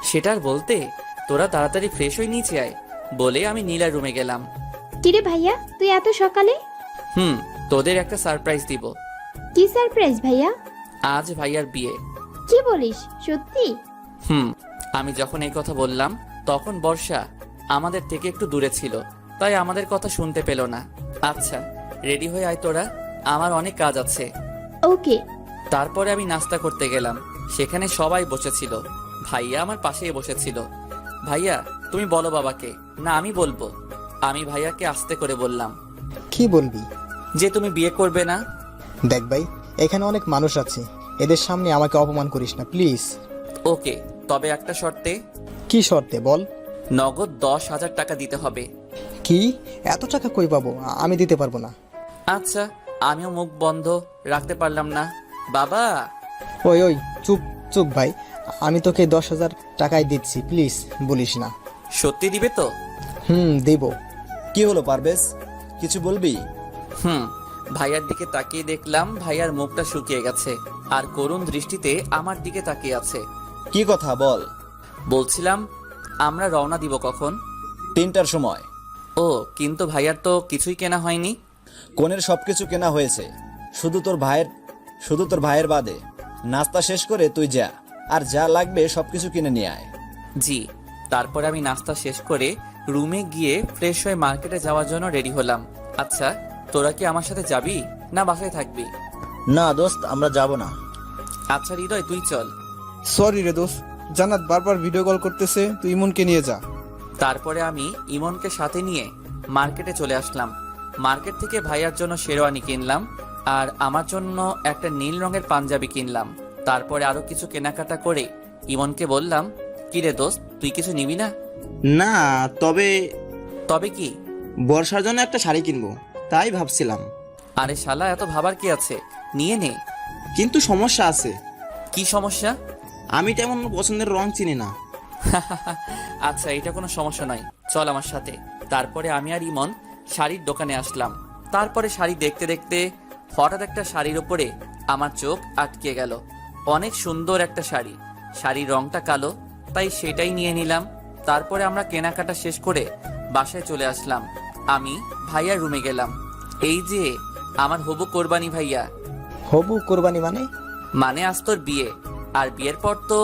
সেটার বলতে তোরা তাড়াতাড়ি ফ্রেশ হয়ে নিচে আয় বলে আমি নীলার রুমে গেলাম। কিরে ভাইয়া, তুই এত সকালে? তোদের একটা সারপ্রাইজ দিব। কি সারপ্রাইজ ভাইয়া? আজ ভাইয়ার বিয়ে। কি বলিস, সত্যি? আমি যখন এই কথা বললাম তখন বর্ষা আমাদের থেকে একটু দূরে ছিল, তাই আমাদের কথা শুনতে পেল না। আচ্ছা রেডি হয়ে আয় তোরা, আমার অনেক কাজ আছে। ওকে। তারপরে আমি নাস্তা করতে গেলাম, সেখানে সবাই বসেছিল। ভাইয়া আমার পাশেই বসেছিল। ভাইয়া তুমি বলো বাবাকে। না আমি বলবো। আমি ভাইয়াকে আস্তে করে বললাম কি বলবি? যে তুমি বিয়ে করবে না। দেখ ভাই, এখানে অনেক মানুষ আছে, এদের সামনে আমাকে অপমান করিস না প্লিজ। ওকে, তবে একটা শর্তে। কি শর্তে বল? নগদ 10,000 টাকা দিতে হবে। কি? এত টাকা কই পাবো? আমি দিতে পারবো না। আচ্ছা, আমিও মুখ বন্ধ রাখতে পারলাম না। বাবা। ওই ওই, চুপ চুপ ভাই, আমি তোকে 10,000 টাকাই দিচ্ছি, প্লিজ বলিস না। সত্যি দিবে তো? দেব। কি হলো পারভেজ, কিছু বলবি? ভাইয়ার দিকে তাকিয়ে দেখলাম ভাইয়ার মুখটা শুকিয়ে গেছে আর করুণ দৃষ্টিতে আমার দিকে তাকিয়ে আছে। কি কথা বল। বলছিলাম আমরা রওনা দিব কখন? 3টার সময়। ও, কিন্তু ভাইয়ার তো কিছুই কেনা হয়নি। কোনের সবকিছু কেনা হয়েছে, শুধু তোর ভাইয়ের বাদে। নাস্তা শেষ করে তুই যা, আর যা লাগবে সবকিছু কিনে নিয়ে আয়। জি। তারপর আমি নাস্তা শেষ করে রুমে গিয়ে ফ্রেশ হয়ে মার্কেটে যাওয়ার জন্য রেডি হলাম। আচ্ছা তোরা কি আমার সাথে যাবি না বাসায় থাকবি? না দোস্ত, আমরা যাব না। আচ্ছা হৃদয় তুই চল। সরি রে দোস্ত, জান্নাত বারবার ভিডিও কল করতেছে, তুই ইমনকে নিয়ে যা। তারপরে আমি ইমনকে সাথে নিয়ে মার্কেটে চলে আসলাম। মার্কেট থেকে ভাইয়ার জন্য শেরওয়ানি কিনলাম আর আমার জন্য একটা নীল রঙের পাঞ্জাবি কিনলাম। তারপরে আরো কিছু কেনাকাটা করে ইমনকে বললাম, কি রে দোস্ত, তুই কিছু নিবি না? না, তবে তবে কি? বর্ষার জন্য একটা শাড়ি কিনবো, তাই ভাবছিলাম। আরে শালা, এত ভাবার কি আছে, নিয়ে নে। কিন্তু সমস্যা আছে। কি সমস্যা? আমি তেমন পছন্দের রং চিনি না। আচ্ছা এটা কোনো সমস্যা নয়, চল আমার সাথে। তারপরে আমি আর ইমন শাড়ির দোকানে আসলাম। তারপরে শাড়ি দেখতে দেখতে হঠাৎ একটা শাড়ির ওপরে আমার চোখ আটকে গেল। অনেক সুন্দর একটা শাড়ি, শাড়ির রংটা কালো, তাই সেটাই নিয়ে নিলাম। তারপরে আমরা কেনাকাটা শেষ করে বাসায় চলে আসলাম। আমি ভাইয়ার রুমে গেলাম। এই যে আমার হবু কোরবানি ভাইয়া। হবু কোরবানি মানে? মানে আজ তোর বিয়ে, আর বিয়ের পর তো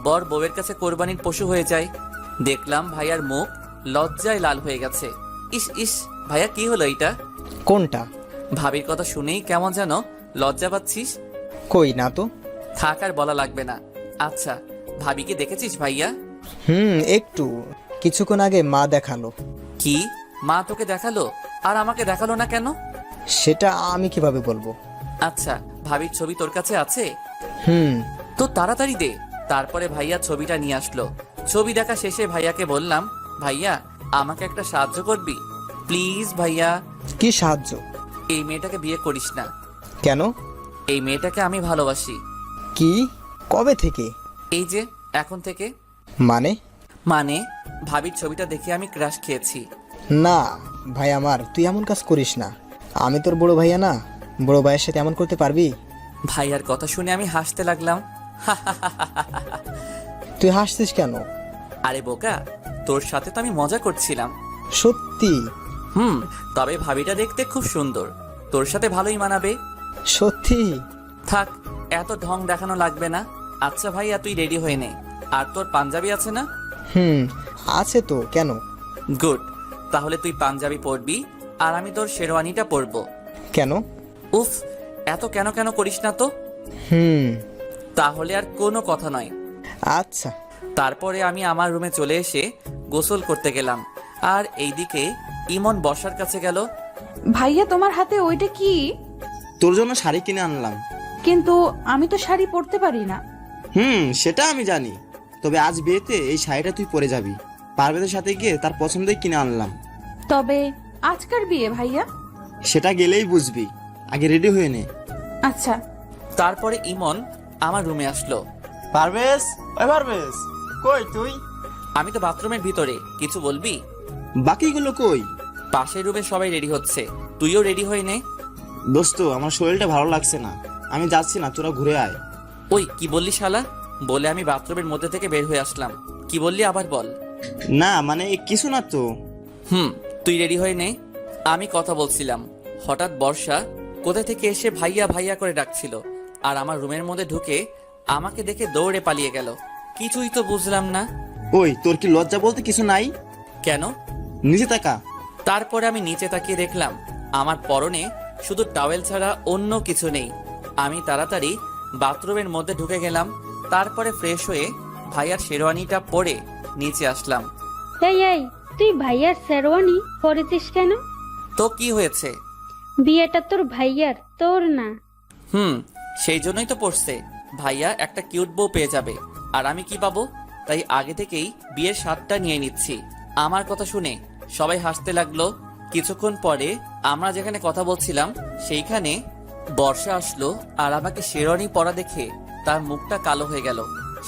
বর বউয়ের কাছে কোরবানির পশু হয়ে যায়। দেখলাম ভাইয়ার মুখ লজ্জায় লাল হয়ে গেছে। ইস ইস, ভাইয়া কি হলো এটা? কোনটা? ভাবির কথা শুনেই কেমন যেন লজ্জা পাচ্ছিস। কই না তো। থাক আর বলা লাগবে না। আচ্ছা ভাবিকে দেখেছিস ভাইয়া? একটু, কিছুক্ষণ আগে মা দেখালো। কি, মা তোকে দেখালো আর আমাকে দেখালো না কেন? সেটা আমি কিভাবে বলবো? আচ্ছা ভাবির ছবি তোর কাছে আছে? হুম। তো তাড়াতাড়ি দে। তারপরে ভাইয়া ছবিটা নিয়ে আসলো। ছবি দেখা শেষে ভাইয়াকে বললাম, ভাইয়া আমাকে একটা সাহায্য করবি প্লিজ? ভাইয়া। কি সাহায্য? এই মেয়েটাকে বিয়ে করিস না। কেন? এই মেয়েটাকে আমি ভালোবাসি। কি? কবে থেকে? এই যে এখন থেকে। মানে? মানে ভাবির ছবিটা দেখে আমি ক্রাশ খেয়েছি। না ভাই আমার, তুই এমন কাজ করিস না। আমি তোর বড় ভাইয়া না, বড় ভাইয়ের সাথে এমন করতে পারবি? ভাইয়ার কথা শুনে আমি হাসতে লাগলাম। তুই হাসছিস কেন? আরে বোকা, তোর সাথে তো আমি মজা করছিলাম। সত্যি? তবে ভাবিটা দেখতে খুব সুন্দর, তোর সাথে ভালোই মানাবে। সত্যি? থাক, এত ঢং দেখানো লাগবে না। আচ্ছা ভাইয়া তুই রেডি হয়ে নে। আর তোর পাঞ্জাবি আছে না? আছে তো, কেন? গুড, তাহলে তুই পাঞ্জাবি পরবি আর আমি তোর শেরওয়ানিটা পরবো। কেন? উফ, এত কেন কেন করিস না তো। তাহলে আর কোনো কথা নয়। আচ্ছা। তারপরে আমি আমার রুমে চলে এসে গোসল করতে গেলাম। আর এইদিকে ইমন বর্ষার কাছে গেল। ভাইয়া তোমার হাতে ওইটা কি? তোর জন্য শাড়ি কিনে আনলাম। কিন্তু আমি তো শাড়ি পরতে পারি না। সেটা আমি জানি, তবে আজ বিয়েতে এই শাড়িটা তুই পরে যাবি। পারভেজের সাথে গিয়ে তার পছন্দই কিনে আনলাম। তবে আজকার বিয়ে ভাইয়া। সেটা গেলেই বুঝবি, আগে রেডি হয়ে নে। আচ্ছা। তারপরে ইমন আমার রুমে আসলো। পারভেজ, ওই পারভেজ, কই তুই? আমি তো বাথরুমের ভিতরে, কিছু বলবি? বাকিগুলো কই? পাশের রুমে সবাই রেডি হচ্ছে, তুইও রেডি হয়ে নে। দোস্ত, আমার শরীরটা ভালো লাগছে না, আমি যাচ্ছি না, তোরা ঘুরে আয়। ওই কি বললি শালা? বলে আমি বাথরুমের মধ্যে থেকে বের হয়ে আসলাম। কি বললি আবার বল। না মানে কিছু না তো। তুই রেডি হয়ে নে। আমি কথা বলছিলাম, হঠাৎ বর্ষা কোথা থেকে এসে ভাইয়া ভাইয়া করে ডাকছিল, আর আমার রুমের মধ্যে ঢুকে আমাকে দেখে দৌড়ে পালিয়ে গেল। কিছুই তো বুঝলাম না। ওই তোর কি লজ্জা বলতে কিছু নাই? কেন? নিচে তাকা। তারপরে আমি নিচে তাকিয়ে দেখলাম আমার পরনে শুধু টাওয়েল ছাড়া অন্য কিছু নেই। আমি তাড়াতাড়ি বাথরুমের মধ্যে ঢুকে গেলাম, তারপরে ফ্রেশ হয়ে ভাইয়ার শেরওয়ানিটা পরে নিচে আসলাম। এই তুই ভাইয়ার শেরওয়ানি পরেছিস কেন? তো কি হয়েছে? বিয়েটা তোর ভাইয়ার, তোর না। সেই জন্যই তো পড়ছে, ভাইয়া একটা কিউট বউ পেয়ে যাবে, আর আমি কি পাবো? তাই আগে থেকেই বিয়ের স্বাদটা নিয়ে নিচ্ছি। আমার কথা শুনে সবাই হাসতে লাগলো। কিছুক্ষণ পরে আমরা যেখানে কথা বলছিলাম সেইখানে বর্ষা আসলো, আর আমাকে শেরওয়ানি পরা দেখে তার মুখটা কালো হয়ে গেল।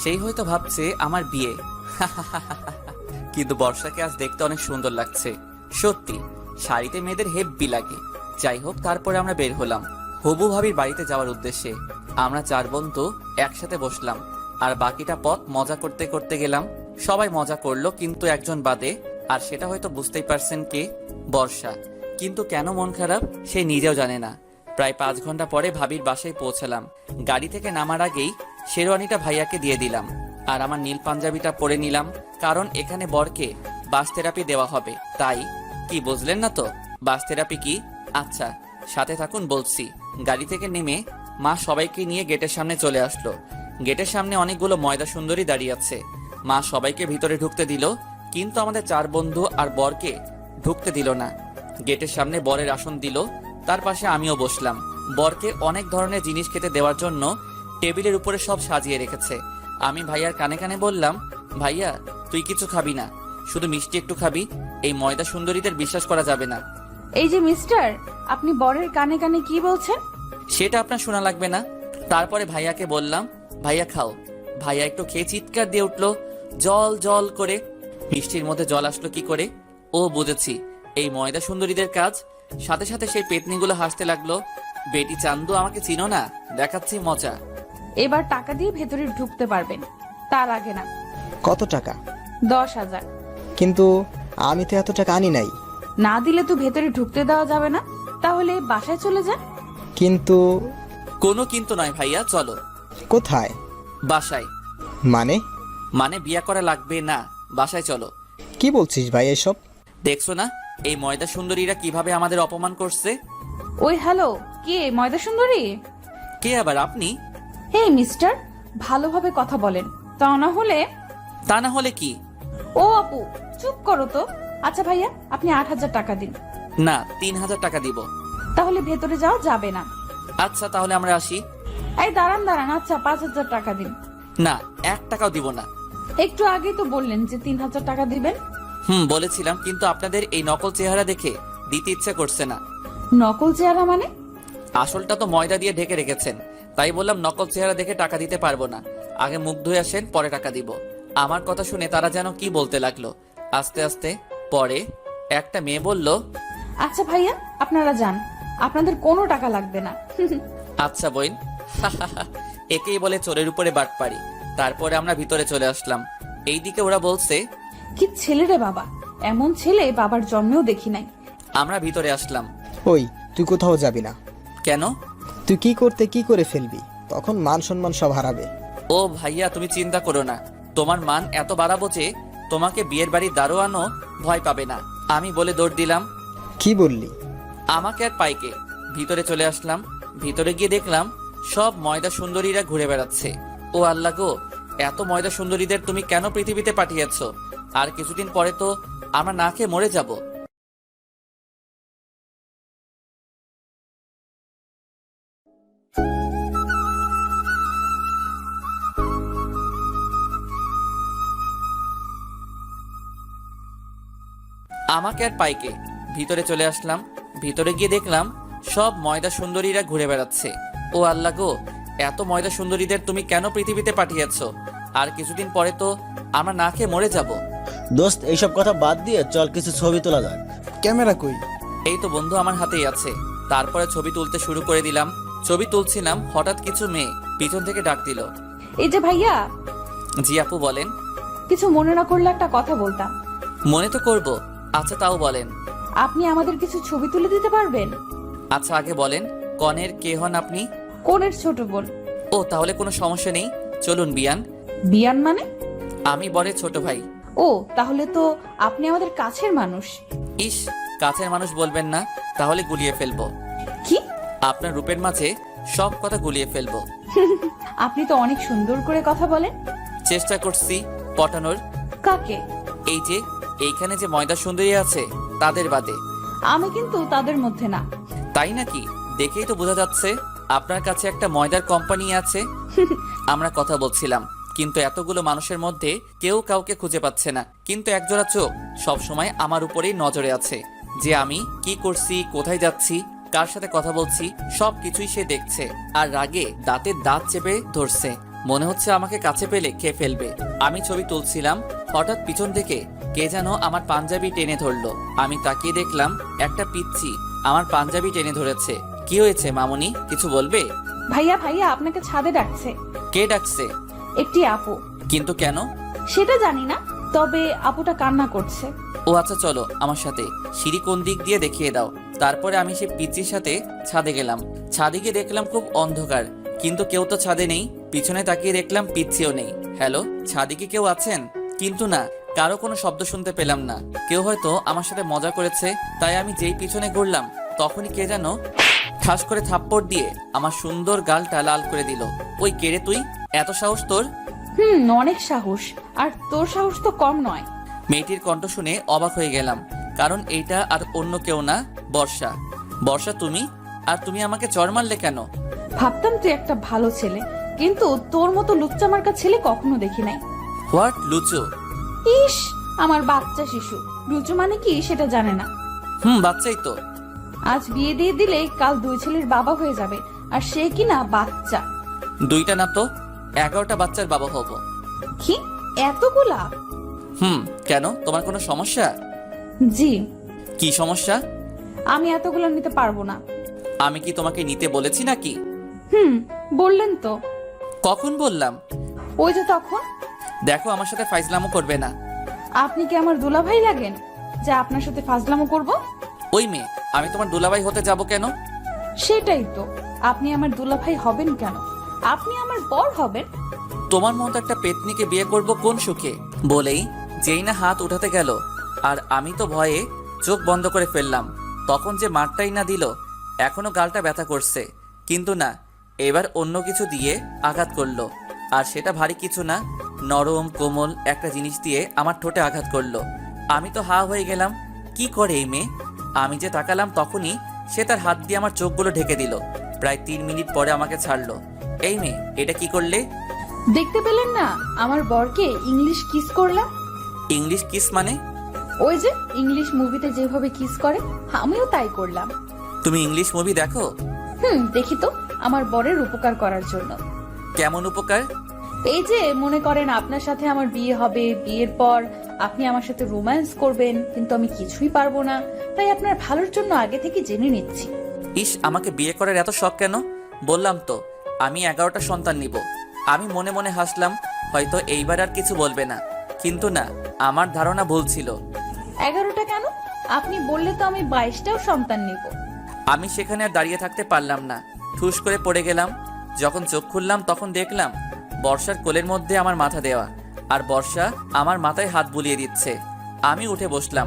সেই হয়তো ভাবছে আমার বিয়ে। কিন্তু বর্ষাকে আজ দেখতে অনেক সুন্দর লাগছে। সত্যি শাড়িতে মেয়েদের হেব্বি লাগে। যাই হোক, তারপরে আমরা বের হলাম হবু ভাবির বাড়িতে যাওয়ার উদ্দেশ্যে। আমরা 4 বন্ধু একসাথে বসলাম, আর বাকিটা পথ মজা করতে করতে গেলাম। সবাই মজা করলো, কিন্তু একজন বাদে, আর সেটা হয়তো বুঝতেই পারছেন কে? বর্ষা। কিন্তু কেন মন খারাপ সে নিজেও জানে না। প্রায় 5 ঘন্টা পরে ভাবির বাসায় পৌঁছালাম। গাড়ি থেকে নামার আগেই শেরওয়ানিটা ভাইয়াকে দিয়ে দিলাম, আর আমার নীল পাঞ্জাবিটা পরে নিলাম, কারণ এখানে বরকে বাস থেরাপি দেওয়া হবে। তাই কি বুঝলেন না তো বাস থেরাপি কি? আচ্ছা সাথে থাকুন, বলছি। গাড়ি থেকে নেমে মা সবাইকে নিয়ে গেটের সামনে চলে আসলো। গেটের সামনে অনেকগুলো ময়দা সুন্দরী দাঁড়িয়ে আছে। মা সবাইকে ভিতরে ঢুকতে দিল, কিন্তু আমাদের 4 বন্ধু আর বরকে ঢুকতে দিল না। গেটের সামনে বরের আসন দিল, তার পাশে আমিও বসলাম। বরকে অনেক ধরনের জিনিস খেতে দেওয়ার জন্য টেবিলের উপরে সব সাজিয়ে রেখেছে। আমি ভাইয়ার কানে কানে বললাম, ভাইয়া তুই কিছু খাবি না, শুধু মিষ্টি একটু খাবি। এই ময়দা সুন্দরীদের বিশ্বাস করা যাবে না। এই যে মিস্টার, আপনি বরের কানে কানে কি বলছেন? সেটা আপনার শোনা লাগবে না। তারপরে ভাইয়াকে বললাম, ভাইয়া খাও। ভাইয়া একটু খেয়ে চিৎকার দিয়ে উঠলো, জল জল করে। মিষ্টির মধ্যে জল আসলো কি করে? ও বুঝেছি, এই ময়দা সুন্দরীদের কাজ। সাথে সাথে সেই পেতনিগুলো হাসতে লাগলো। বেটি চান্দু, আমাকে চিনো না? দেখাচ্ছি মজা। এবার টাকা দিয়ে ভেতরে ঢুকতে পারবেন, তার আগে না। কত টাকা? 10,000। কিন্তু আমি তো এত টাকা আনি নাই। না দিলে তো ভেতরে ঢুকতে দেওয়া যাবে না। তাহলে বাসায় চলে যান। কিন্তু কোনো কিন্তু নয় ভাইয়া, চলো। কোথায়? বাসায়। মানে বিয়া করা লাগবে না, বাসায় চলো। কি বলছিস ভাই এসব? দেখছো না এই ময়দা সুন্দরীরা কিভাবে আমাদের অপমান করছে? ওই হ্যালো, কে ময়দা সুন্দরী? কে আবার? আপনি? হে মিস্টার, ভালোভাবে কথা বলেন, তা না হলে কি? ও আপু, চুপ করো তো। আচ্ছা ভাইয়া, আপনি 8,000 টাকা দিন। না, 3,000 টাকা দিব। তাহলে ভেতরে যাওয়া যাবে না। আচ্ছা তাহলে আমরা আসি। এই দাঁড়ান। আচ্ছা 5,000 টাকা দিন। না, 1 টাকাও দিব না। একটু আগে তো বললেন যে 3,000 টাকা দিবেন। বলেছিলাম, কিন্তু আপনাদের এই নকল চেহারা দেখে দিতে ইচ্ছা করছে না। নকল চেহারা মানে? আসলটা তো ময়দা দিয়ে ঢেকে রেখেছেন, তাই বললাম নকল চেহারা দেখে টাকা দিতে পারবো না। আগে মুখ ধুয়ে আসেন, পরে টাকা দিব। আমার কথা শুনে তারা যেন কি বলতে লাগলো। আস্তে আস্তে পরে একটা মেয়ে বলল, আচ্ছা ভাইয়া, আপনারা যান, আপনাদের কোনো টাকা লাগবে না। আচ্ছা বইন। একেই বলে চোরের উপরে বাটপাড়ি। তারপরে আমরা ভিতরে চলে আসলাম। এইদিকে ওরা বলছে, কি ছেলে রে বাবা, এমন ছেলে বাবার জন্মেও দেখি নাই। আমরা ভিতরে আসলাম। ওই তুই কোথাও যাবি না। কেন? তুই কি করে ফেলবি, তখন মান সম্মান সব হারাবে। ও ভাইয়া, তুমি চিন্তা করো না, তোমার মান এত বাড়াবো যে তোমাকে বিয়ের বাড়ির দারোয়ানও ভয় পাবে না। আমি বলে দৌড় দিলাম। কি বললি? আমাকে আর পাইকে। ভিতরে চলে আসলাম। ভিতরে গিয়ে দেখলাম সব ময়দা সুন্দরীরা ঘুরে বেড়াচ্ছে। ও আল্লাহ গো, এত ময়দা সুন্দরীদের তুমি কেন পৃথিবীতে পাঠিয়েছো? আর কিছুদিন পরে তো আমরা না খেয়ে মরে যাব। আমাকে আর পাইকে। ভিতরে চলে আসলাম। ভিতরে গিয়ে দেখলাম সব ময়দা সুন্দরীরা ঘুরে বেড়াচ্ছে। ও আল্লাহ গো, এত ময়দা সুন্দরীদের তুমি কেন পৃথিবীতে পাঠিয়েছ? আর কিছুদিন পরে তো আমরা না খেয়ে মরে যাব। দোস্ত, এইসব কথা বাদ দিয়ে চল কিছু ছবি তোলা যাক। ক্যামেরা কই? এই তো বন্ধু আমার হাতেই আছে। তারপরে ছবি তুলতে শুরু করে দিলাম। ছবি তুলছিলাম, হঠাৎ কিছু মেয়ে পিছন থেকে ডাক দিল। এই যে ভাইয়া, জি আপু বলেন। কিছু মনে না করলে একটা কথা বলতাম। মনে তো করব। আচ্ছা তাও বলেন। আপনি আমাদের কিছু ছবি তুলে দিতে পারবেন? আচ্ছা আগে বলেন, কনের কে হন আপনি? কোনের ছোট বোন। ও তাহলে কোনো সমস্যা নেই, চলুন বিয়ান। বিয়ান মানে? আমি বরের ছোট ভাই। ও তাহলে তো আপনি আমাদের কাছের মানুষ। ইস, কাছের মানুষ বলবেন না, তাহলে গুলিয়ে ফেলবো। কি? আপনার রূপের মাঝে সব কথা গুলিয়ে ফেলবো। আপনি তো অনেক সুন্দর করে কথা বলেন। চেষ্টা করছি পটানোর। কাকে? এই যে এইখানে যে ময়দা সুন্দরী আছে তাদের বাদে। আমি কিন্তু তাদের মধ্যে না। তাই নাকি? দেখেই তো বোঝা যাচ্ছে আপনার কাছে একটা ময়দার কোম্পানি আছে। আমরা কথা বলছিলাম, কিন্তু এতগুলো মানুষের মধ্যে কেউ কাউকে খুঁজে পাচ্ছে না। কিন্তু একজোড়া চোখ সব সময় আমার উপরেই নজরে আছে, যে আমি কি করছি, কোথায় যাচ্ছি, কার সাথে কথা বলছি, সব কিছুই সে দেখছে। আর রাগে দাঁতের দাঁত চেপে ধরছে, মনে হচ্ছে আমাকে কাছে পেলে খেয়ে ফেলবে। আমি ছবি তুলছিলাম, হঠাৎ পিছন থেকে কে যেন আমার পাঞ্জাবি টেনে ধরলো। আমি তাকিয়ে দেখলাম একটা পিচ্চি আমার পাঞ্জাবি টেনে ধরেছে। কি হয়েছে মামুনি, কিছু বলবে? ভাইয়া ভাইয়া আপনাকে ছাদে ডাকছে। কে ডাকছে? একটি আপু। কিন্তু কেন? সেটা জানি না, তবে আপুটা কান্না করছে। ও আচ্ছা চলো আমার সাথে, সিঁড়ি কোন দিক দিয়ে দেখিয়ে দাও। তারপরে আমি সে পিচ্চির সাথে ছাদে গেলাম। ছাদে গিয়ে দেখলাম খুব অন্ধকার, কিন্তু কেউ তো ছাদে নেই। পিছনে তাকিয়ে দেখলাম পিচ্চিও নেই। হ্যালো, ছাদে কি কেউ আছেন? কিন্তু না, কারো কোনো শব্দ শুনতে পেলাম না। কেউ হয়তো আমার সাথে মজা করেছে, তাই আমি যেই পিছনে ঘুরলাম তখনই কে যেন ঠাস করে থাপ্পড় দিয়ে আমার সুন্দর গালটা লাল করে দিল। ওই কে রে তুই, এত সাহস তোর? অনেক সাহস, আর তোর সাহস তো কম নয়। মেয়েটির কণ্ঠ শুনে অবাক হয়ে গেলাম, কারণ এইটা আর অন্য কেউ না, বর্ষা। বর্ষা তুমি? আর তুমি আমাকে চড় মারলে কেন? ভাবতাম তুই একটা ভালো ছেলে, কিন্তু তোর মতো লুচ্চা মার্কা ছেলে কখনো দেখি নাই। হোয়াট লুচু? ইস, আমার বাচ্চা শিশু। লুচু মানে কি সেটা জানে না। বাচ্চাই তো। আজ বিয়ে দিয়ে দিলে কাল 2 ছেলের বাবা হয়ে যাবে, আর সে কি না বাচ্চা। 2টা না তো 11টা বাচ্চার বাবা হব। কি এতগুলা? কেন, তোমার কোনো সমস্যা? জি। কি সমস্যা? আমি এতগুলো নিতে পারবো না। আমি কি তোমাকে নিতে বলেছি নাকি? বললেন তো। কখন বললাম? ওই যে তখন। দেখো, আমার সাথে ফাইজলামো করবে না। আপনি কি আমার দুলাভাই লাগেন যা আপনার সাথে ফাজলামো করব? ওই মেয়ে, আমি তোমার দুলাভাই হতে যাব কেন? সেটাই তো, আপনি আমার দুলাভাই হবেন কেন? আপনি আমার বর হবেন। তোমার মতো একটা পেতনিকে বিয়ে করব কোন সুখে? বলেই যেই না হাত উঠাতে গেল, আর আমি তো ভয়ে চোখ বন্ধ করে ফেললাম। তখন যে মারটাই না দিল, এখনো গালটা ব্যথা করছে। কিন্তু না, এবার অন্য কিছু দিয়ে আঘাত করলো, আর সেটা ভারী কিছু না, নরম কোমল একটা জিনিস দিয়ে আমার ঠোঁটে আঘাত করলো। আমি তো হা হয়ে গেলাম, কি করে এই মেয়ে? আমি যে তাকালাম তখনই সে তার হাত দিয়ে আমার চোখগুলো ঢেকে দিল। প্রায় 3 মিনিট পরে আমাকে ছাড়লো। এই মেয়ে, এটা কি করলে? দেখতে পেলেন না আমার বরকে ইংলিশ কিস করলাম। ইংলিশ কিস মানে? ওই যে ইংলিশ মুভিতে যেভাবে কিস করে, আমিও তাই করলাম। তুমি ইংলিশ মুভি দেখো? দেখি তো, আমার বরের উপকার করার জন্য। কেমন উপকার? এই যে মনে করেন আপনার সাথে আমার বিয়ে হবে, বিয়ের পর আপনি আমার সাথে রোম্যান্স করবেন, কিন্তু আমি কিছুই পারবো না, তাই আপনার ভালোর জন্য আগে থেকে জেনে নিচ্ছি। ইস, আমাকে বিয়ে করার এত শখ কেন? বললাম তো আমি 11টা সন্তান নিব। আমি মনে মনে হাসলাম, হয়তো এইবার আর কিছু বলবে না। কিন্তু না, আমার ধারণা ভুল ছিল। 11টা কেন? আপনি বললে তো আমি 22টাও সন্তান নিব। আমি সেখানে আর দাঁড়িয়ে থাকতে পারলাম না, ঠুস করে পড়ে গেলাম। যখন চোখ খুললাম তখন দেখলাম বর্ষার কোলের মধ্যে আমার মাথা দেওয়া, আর বর্ষা আমার মাথায় হাত বুলিয়ে দিচ্ছে। আমি উঠে বসলাম।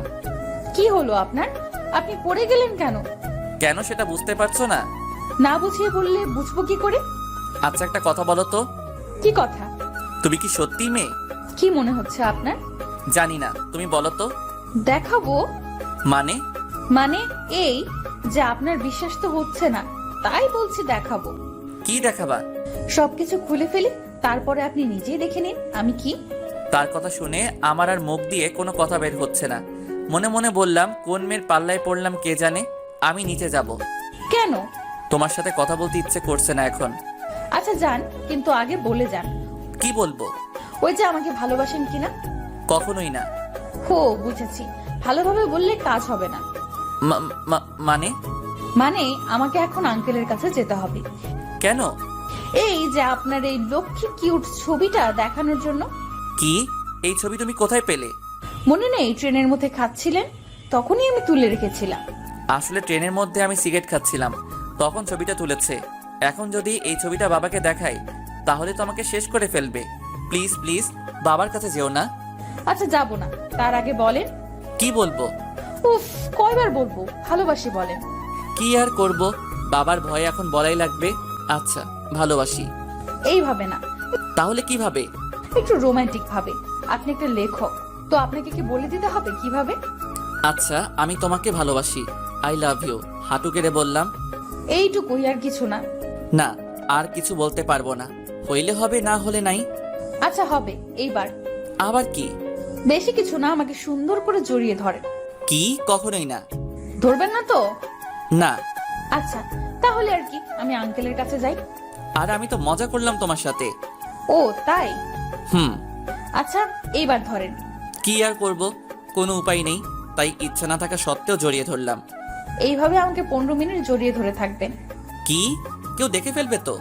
কি হলো আপনার? আপনি পড়ে গেলেন কেন? কেন সেটা বুঝতে পারছো না? না বুঝিয়ে বললে বুঝবো কি করে? আচ্ছা একটা কথা বলো তো। কি কথা? তুমি কি সত্যি মেয়ে? কি মনে হচ্ছে আপনার? জানি না, তুমি বলো তো। দেখাবো? মানে? মানে এই যে আপনার বিশ্বাস তো হচ্ছে না, তাই বলছি দেখাবো। কি দেখাবা? সবকিছু খুলে ফেলি, তারপরে আপনি নিজেই দেখে নিন আমি কি। তার কথা শুনে আমার আর মুখ দিয়ে কোনো কথা বের হচ্ছে না। মনে মনে বললাম কোন মেয়ের পাল্লায় পড়লাম কে জানে। আমি নিচে যাব। কেন? তোমার সাথে কথা বলতে ইচ্ছে করছে না এখন। আচ্ছা যান, কিন্তু আগে বলে যান। কি বলবো? ওই যে আমাকে ভালোবাসেন কিনা। কখনোই না। হো, বুঝেছি। ভালোভাবে বললে কাজ হবে না। মানে? মানে আমাকে এখন আঙ্কেলের কাছে যেতে হবে। কেন? এই যে আপনার এই লক্ষ্মী কিউট ছবিটা দেখানোর জন্য। কি? এই ছবি তুমি কোথায় পেলে? মনে নেই ট্রেনের মধ্যে খাচ্ছিলেন, তখনই আমি তুলে রেখেছিলাম। আসলে ট্রেনের মধ্যে আমি সিগারেট খাচ্ছিলাম, তখন ছবিটা তুলেছে। এখন যদি এই ছবিটা বাবাকে দেখাই তাহলে তো আমাকে শেষ করে ফেলবে। প্লিজ প্লিজ বাবার কাছে যেও না। আচ্ছা যাব না, তার আগে বলেন। কি বলবো? উফ, কয়বার বলবো ভালোবাসি বলেন। কি আর করব, বাবার ভয়ে এখন বলাই লাগবে। আচ্ছা, ভালোবাসি। এইভাবে না, তাহলে কিভাবে? একটু রোমান্টিক ভাবে। আপনি একটা লেখক, তো আপনাকে কি বলে দিতে হবে কিভাবে? আচ্ছা, আমি তোমাকে ভালোবাসি, আই লাভ ইউ, হাঁটু গেড়ে বললাম। এইটুকুই, আর কিছু না? না, আর কিছু বলতে পারবো না। হইলে হবে, না হলে নাই। আচ্ছা হবে, এইবার। আবার কি? বেশি কিছু না, আমাকে সুন্দর করে জড়িয়ে ধরেন। কি? কখনোই না। ধরবেন না তো? না। আচ্ছা তাহলে আর কি, আমি আঙ্কেলের কাছে যাই। আর আমি তো মজা করলাম তোমার সাথে। ও তাই? হুম। আচ্ছা এইবার ধরেন। কি আর করব, কোনো উপায় নেই, তাই ইচ্ছা না থাকা সত্ত্বেও জড়িয়ে ধরলাম। এইভাবে আমাকে 15 মিনিট জড়িয়ে ধরে থাকবেন। কি? কেউ দেখে ফেলবে তো?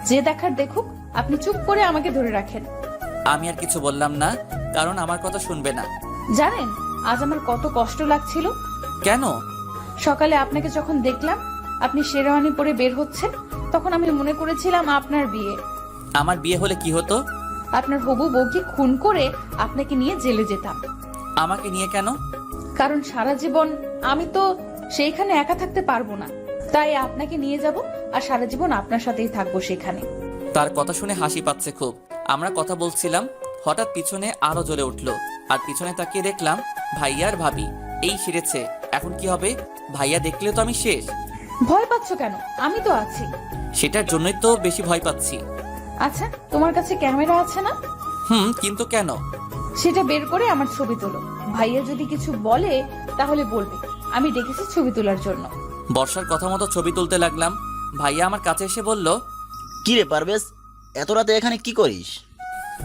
যে দেখার দেখুক, আপনি চুপ করে আমাকে ধরে রাখেন। আমি আর কিছু বললাম না, কারণ আমার কথা শুনবে না। জানেন আজ আমার কত কষ্ট লাগছিল? কেন? সকালে আপনাকে যখন দেখলাম আপনি শেরওয়ানি পরে বের হচ্ছেন, তখন আমি মনে করেছিলাম আপনার বিয়ে। আমার বিয়ে হলে কি হতো? আপনার হবু বউকে খুন করে আপনাকে নিয়ে জেলে যেতাম। আমাকে নিয়ে কেন? কারণ সারা জীবন আমি তো সেইখানে একা থাকতে পারবো না, তাই আপনাকে নিয়ে যাব আর সারা জীবন আপনার সাথেই থাকবো সেখানে। তার কথা শুনে হাসি পাচ্ছে খুব। আমরা কথা বলছিলাম, হঠাৎ পিছনে আরো জ্বলে উঠলো, আর পিছনে তাকিয়ে দেখলাম ভাইয়া আর ভাবি। এই সেরেছে, এখন কি হবে? ভাইয়া দেখলে তো আমি শেষ। ভয় পাচ্ছ কেন? আমি তো আছি। সেটার জন্যই তো বেশি ভয় পাচ্ছি। আচ্ছা তোমার কাছে ক্যামেরা আছে না? কিন্তু কেন? সেটা বের করে আমার ছবি তোলো। ভাইয়া যদি কিছু বলে তাহলে বলবে আমি ডেকেছি ছবি তোলার জন্য। বর্ষার কথা মতো ছবি তুলতে লাগলাম। ভাইয়া আমার কাছে এসে বলল, কি রে পারভেজ, এত রাতে এখানে কি করিস?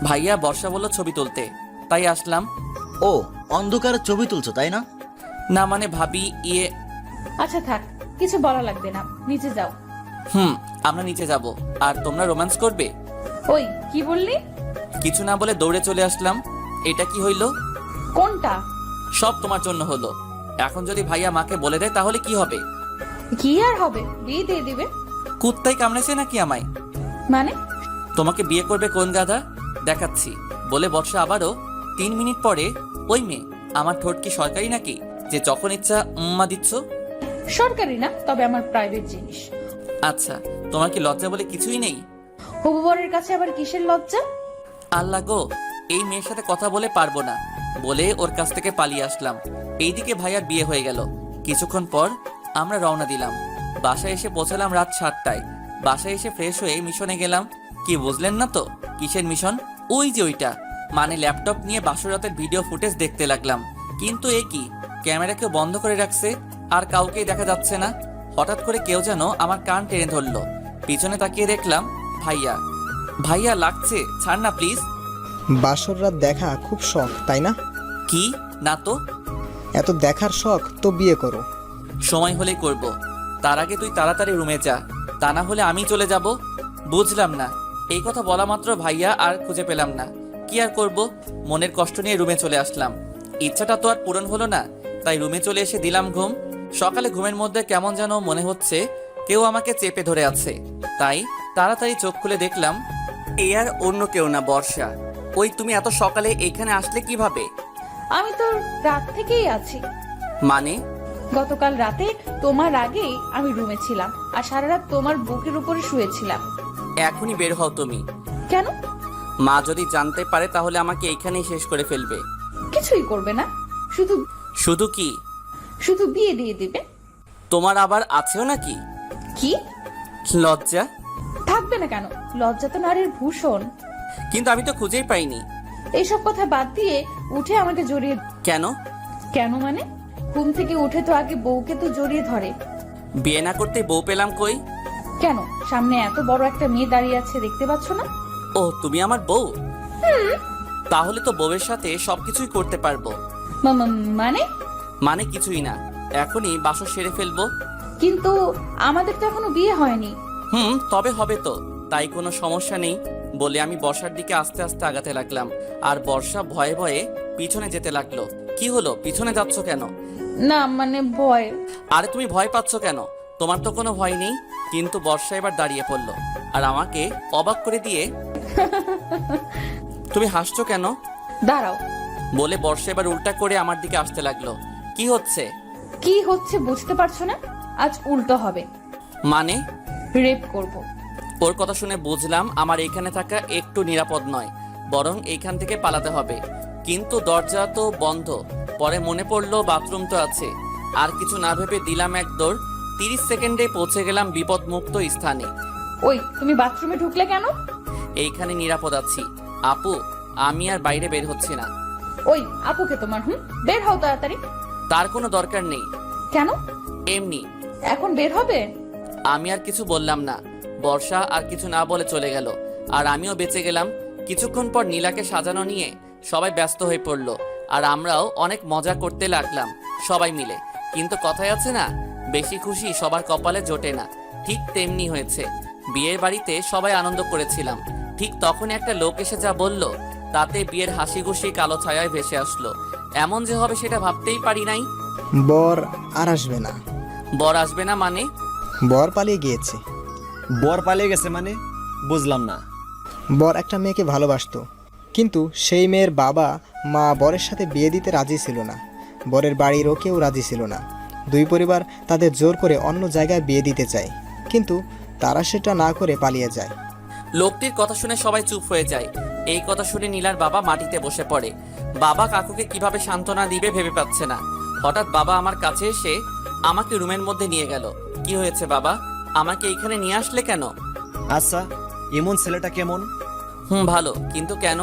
ভাইয়া বর্ষা বলল ছবি তুলতে, তাই আসলাম। ও, অন্ধকারে ছবি তুলছো তাই না? না মানে ভাবি ইয়ে। আচ্ছা থাক, কিছু বলা লাগবে না, নিচে যাও। আমরা নিচে যাব। আর তোমরা রোম্যান্স করবে? ওই কি বললি? কিছু না বলে দৌড়ে চলে আসলাম। এটা কি হইল? কোনটা? সব তোমার জন্য হলো। এখন যদি ভাইয়া মাকে বলে দেয় তাহলে কি হবে? কি আর হবে, বিয়ে দিয়ে দিবে। কুত্তাই কামড়েছে নাকি আমায়? মানে? তোমাকে বিয়ে করবে কোন গাধা, দেখাচ্ছি। বলে বর্ষা আবারও 3 মিনিট পরে, ওই মেয়ে, আমার ঠোঁট কি সরকারি নাকি যে যখন ইচ্ছা উম্মা দিচ্ছ? সরকারি না, তবে আমার প্রাইভেট জিনিস। আচ্ছা, তোমার কি লজ্জা বলে কিছুই নেই? হবু বরের কাছে আবার কিসের লজ্জা? আল্লাহ গো, এই মেয়ের সাথে কথা বলে পারবো না বলে ওর কাছ থেকে পালিয়ে আসলাম। এইদিকে ভাইয়ার বিয়ে হয়ে গেল। কিছুক্ষণ পর আমরা রওনা দিলাম। বাসায় এসে পৌঁছালাম রাত 7টায়। বাসায় এসে ফ্রেশ হয়ে মিশনে গেলাম। কি বুঝলেন না তো কিসের মিশন? ওই যে ওইটা, মানে ল্যাপটপ নিয়ে বাসরাতের ভিডিও ফুটেজ দেখতে লাগলাম। কিন্তু এ কি, ক্যামেরা কেউ বন্ধ করে রাখছে আর কাউকেই দেখা যাচ্ছে না। হঠাৎ করে কেউ যেন আমার কান টেনে ধরলো। পিছনে তাকিয়ে দেখলাম ভাইয়া। ভাইয়া লাগছে, ছাড় না প্লিজ। বাসর রাত দেখা খুব শখ তাই না? কি না তো। এত দেখার শখ তো বিয়ে করো। সময় হলেই করব, তার আগে তুই তাড়াতাড়ি রুমে যা, তা না হলে আমি চলে যাব। বুঝলাম না। এই কথা বলা মাত্র ভাইয়া আর খুঁজে পেলাম না। কি আর করব, মনের কষ্ট নিয়ে রুমে চলে আসলাম। ইচ্ছাটা তো আর পূরণ হলো না, তাই রুমে চলে এসে দিলাম ঘুম। সকালে ঘুমের মধ্যে কেমন যেন মনে হচ্ছে কেউ আমাকে চেপে ধরে আছে, তাই তাড়াতাড়ি চোখ খুলে দেখলাম এ আর অন্য কেউ না, বর্ষা। ওই তুমি এত সকালে এখানে আসলে কিভাবে? আমি তো রাত থেকেই আছি। মানে? গতকাল রাতে তোমার আগেই আমি রুমে ছিলাম আর সারা রাত তোমার বুকের উপরে শুয়েছিলাম। এখনই বের হও তুমি। কেন? মা যদি জানতে পারে তাহলে আমাকে এইখানেই শেষ করে ফেলবে। কিছুই করবে না, শুধু শুধু কি? শুধু বিয়ে দিয়ে দিবে। তোমার আবার আছেও নাকি? কি লজ্জা? থাকবে না কেন, লজ্জা তো নারীর ভূষণ। কিন্তু আমি তো খুঁজেই পাইনি। এইসব কথা বাদ দিয়ে উঠে আমাকে জড়িয়ে। কেন? কেন মানে? ঘুম থেকে উঠে তো আগে বউকে তো জড়িয়ে ধরে। বিয়ে না করতে বউ পেলাম কই? কেন? সামনে এত বড় একটা মেয়ে দাঁড়িয়ে আছে, দেখতে পাচ্ছ না? ও তুমি আমার বউ? তাহলে তো বউয়ের সাথে সবকিছুই করতে পারবো। মানে? মানে কিছুই না, এখনই বাসর সেরে ফেলবো। কিন্তু আমাদের তো এখনো বিয়ে হয়নি। তবে হবে তো, তাই কোনো সমস্যা নেই বলে আমি বর্ষার দিকে আস্তে আস্তে আগাতে লাগলাম। আর বর্ষা ভয়ে ভয়ে পিছনে যেতে লাগলো। কি হলো, পিছনে যাচ্ছ কেন? না মানে ভয়। আরে তুমি ভয় পাচ্ছ কেন? তোমার তো কোনো ভয় নেই। কিন্তু বর্ষা এবার দাঁড়িয়ে পড়লো আর আমাকে অবাক করে দিয়ে তুমি হাসছো কেন? দাঁড়াও। বলে বর্ষা এবার উল্টা করে আমার দিকে আসতে লাগলো। কি হচ্ছে? কি হচ্ছে বুঝতে পারছো না? আজ উল্টো হবে। মানে? রেপ করব। ওর কথা শুনে বুঝলাম আমার এখানে থাকা একটু নিরাপদ নয়, বরং এইখান থেকে পালাতে হবে। কিন্তু দরজা তো বন্ধ। পরে মনে পড়লো বাথরুম তো আছে। আর কিছু না ভেবে দিলাম এক দৌড়। 30 সেকেন্ডে পৌঁছে গেলাম বিপদমুক্ত স্থানে। ওই তুমি বাথরুমে ঢুকলে কেন? এইখানে নিরাপদ আছি আপু, আমি আর বাইরে বের হচ্ছি না। ওই আপুকে তোমার বের হও তাড়াতাড়ি। তার কোনো দরকার নেই। কেন? এমনি। এখন বের হবে? আমি আর কিছু বললাম না। বর্ষা আর কিছু না বলে চলে গেল আর আমিও বেঁচে গেলাম। কিছুক্ষণ পর নীলাকে সাজানো নিয়ে সবাই ব্যস্ত হয়ে পড়লো আর আমরাও অনেক মজা করতে লাগলাম সবাই মিলে। কিন্তু কথায় আছে না, বেশি খুশি সবার কপালে জোটে না। ঠিক তেমনি হয়েছে। বিয়ের বাড়িতে সবাই আনন্দ করেছিলাম, ঠিক তখন একটা লোক এসে যা বলল তাতে বিয়ের হাসি খুশি কালো ছায়ায় ভেসে আসলো। এমন যে হবে সেটা ভাবতেই পারি নাই। বর আর আসবে না। বর আসবে না মানে? বর পালিয়ে গিয়েছে। বর পালিয়ে গেছে মানে? বুঝলাম না। বর একটা মেয়েকে ভালোবাসতো, কিন্তু সেই মেয়ের বাবা মা বরের সাথে বিয়ে দিতে রাজি ছিল না। বরের বাড়িরও কেউ রাজি ছিল না। দুই পরিবার তাদের জোর করে অন্য জায়গায় বিয়ে দিতে চায়, কিন্তু তারা সেটা না করে পালিয়ে যায়। লোকটির কথা শুনে সবাই চুপ হয়ে যায়। এই কথা শুনে নীলার বাবা মাটিতে বসে পড়ে। বাবা কাকুকে কিভাবে সান্ত্বনা দিবে ভেবে পাচ্ছে না। হঠাৎ বাবা আমার কাছে এসে আমাকে রুমের মধ্যে নিয়ে গেল। কি হয়েছে বাবা, আমাকে এখানে নিয়ে আসলে কেন? আচ্ছা, এমন ছেলেটা কেমন? ভালো, কিন্তু কেন?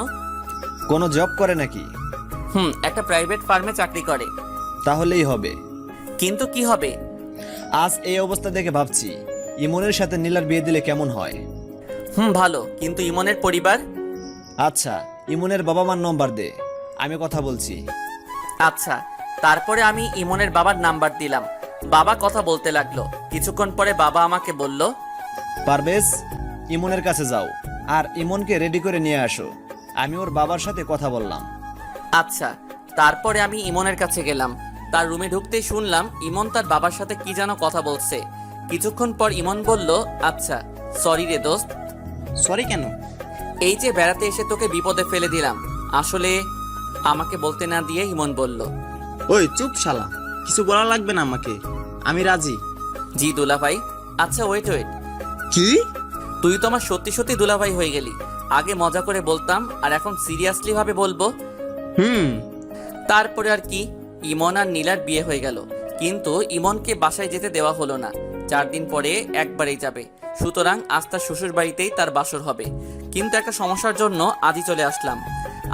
কোনো জব করে নাকি? একটা প্রাইভেট ফার্মে চাকরি করে। তাহলেই হবে। কিন্তু কি হবে? আজ এই অবস্থা দেখে ভাবছি ইমনের সাথে নীলার বিয়ে দিলে কেমন হয়। ভালো, কিন্তু ইমনের পরিবার? আচ্ছা, ইমনের বাবা মার নম্বর দে, আমি কথা বলছি। আচ্ছা। তারপরে আমি ইমনের বাবার নাম্বার দিলাম। বাবা কথা বলতে লাগলো। কিছুক্ষণ পরে বাবা আমাকে বলল, পারভেজ, ইমনের কাছে যাও আর ইমনকে রেডি করে নিয়ে আসো। আমি ওর বাবার সাথে কথা বললাম। আচ্ছা। তারপরে আমি ইমনের কাছে গেলাম। তার রুমে ঢুকতেই শুনলাম ইমন তার বাবার সাথে কি যেন কথা বলছে। কিছুক্ষণ পর ইমন বলল, আচ্ছা সরি রে দোস্ত। সরি কেন? এই যে বেড়াতে এসে তোকে বিপদে ফেলে দিলাম। আসলে আমাকে বলতে না দিয়ে ইমন বলল, ওই চুপ শালা, কিছু বলা লাগবে না আমাকে, আমি রাজি। জি দুলাভাই। আচ্ছা ওয়েট। কি? তুই তো আমার সত্যি সত্যি দুলাভাই হয়ে গেলি। আগে মজা করে বলতাম আর এখন সিরিয়াসলি ভাবে বলবো। তারপরে আর কি, ইমন আর নীলার বিয়ে হয়ে গেল। কিন্তু ইমনকে বাসায় যেতে দেওয়া হলো না। 4 দিন পরে একবারেই যাবে। সুতরাং আজ তার শ্বশুর বাড়িতেই তার বাসর হবে। কিন্তু একটা সমস্যার জন্য আজই চলে আসলাম।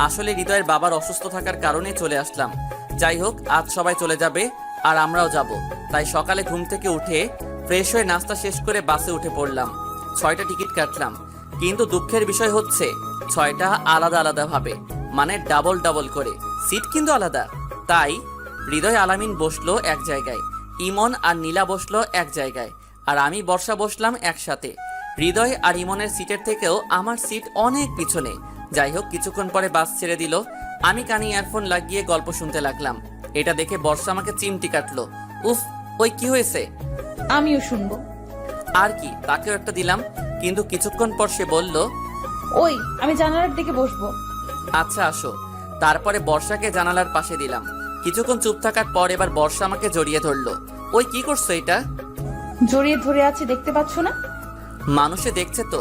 আসলে হৃদয়ের বাবার অসুস্থ থাকার কারণে চলে আসলাম। যাই হোক, আজ সবাই চলে যাবে আর আমরাও যাব। তাই সকালে ঘুম থেকে উঠে ফ্রেশ হয়ে নাস্তা শেষ করে বাসে উঠে পড়লাম। 6টা টিকিট কাটলাম। কিন্তু দুঃখের বিষয় হচ্ছে 6টা আলাদা আলাদা ভাবে, মানে ডাবল ডাবল করে। সিট কিন্তু আলাদা। তাই হৃদয় আলামিন বসলো এক জায়গায়, ইমন আর নীলা বসলো এক জায়গায়, আর আমি বর্ষা বসলাম একসাথে। হৃদয় আর ইমনের সিটের থেকেও আমার সিট অনেক পিছনে। যাই হোক, কিছুক্ষণ পরে বাস ছেড়ে দিল। আমি কানে ইয়ারফোন লাগিয়ে গল্প শুনতে লাগলাম। এটা দেখে বর্ষা আমাকে চিমটি কাটলো। উফ, ওই কি হয়েছে? আমিও শুনবো। আর কি, তাকেও একটা দিলাম। কিন্তু কিছুক্ষণ পর সে বলল, ওই আমি জানালার দিকে বসবো। আচ্ছা আসো। তারপরে বর্ষাকে জানালার পাশে দিলাম। কিছুক্ষণ চুপ থাকার পর এবার বর্ষা আমাকে জড়িয়ে ধরলো। ওই কি করছো এটা? জড়িয়ে ধরে আছে, দেখতে পাচ্ছ না? মানুষে দেখছে তো।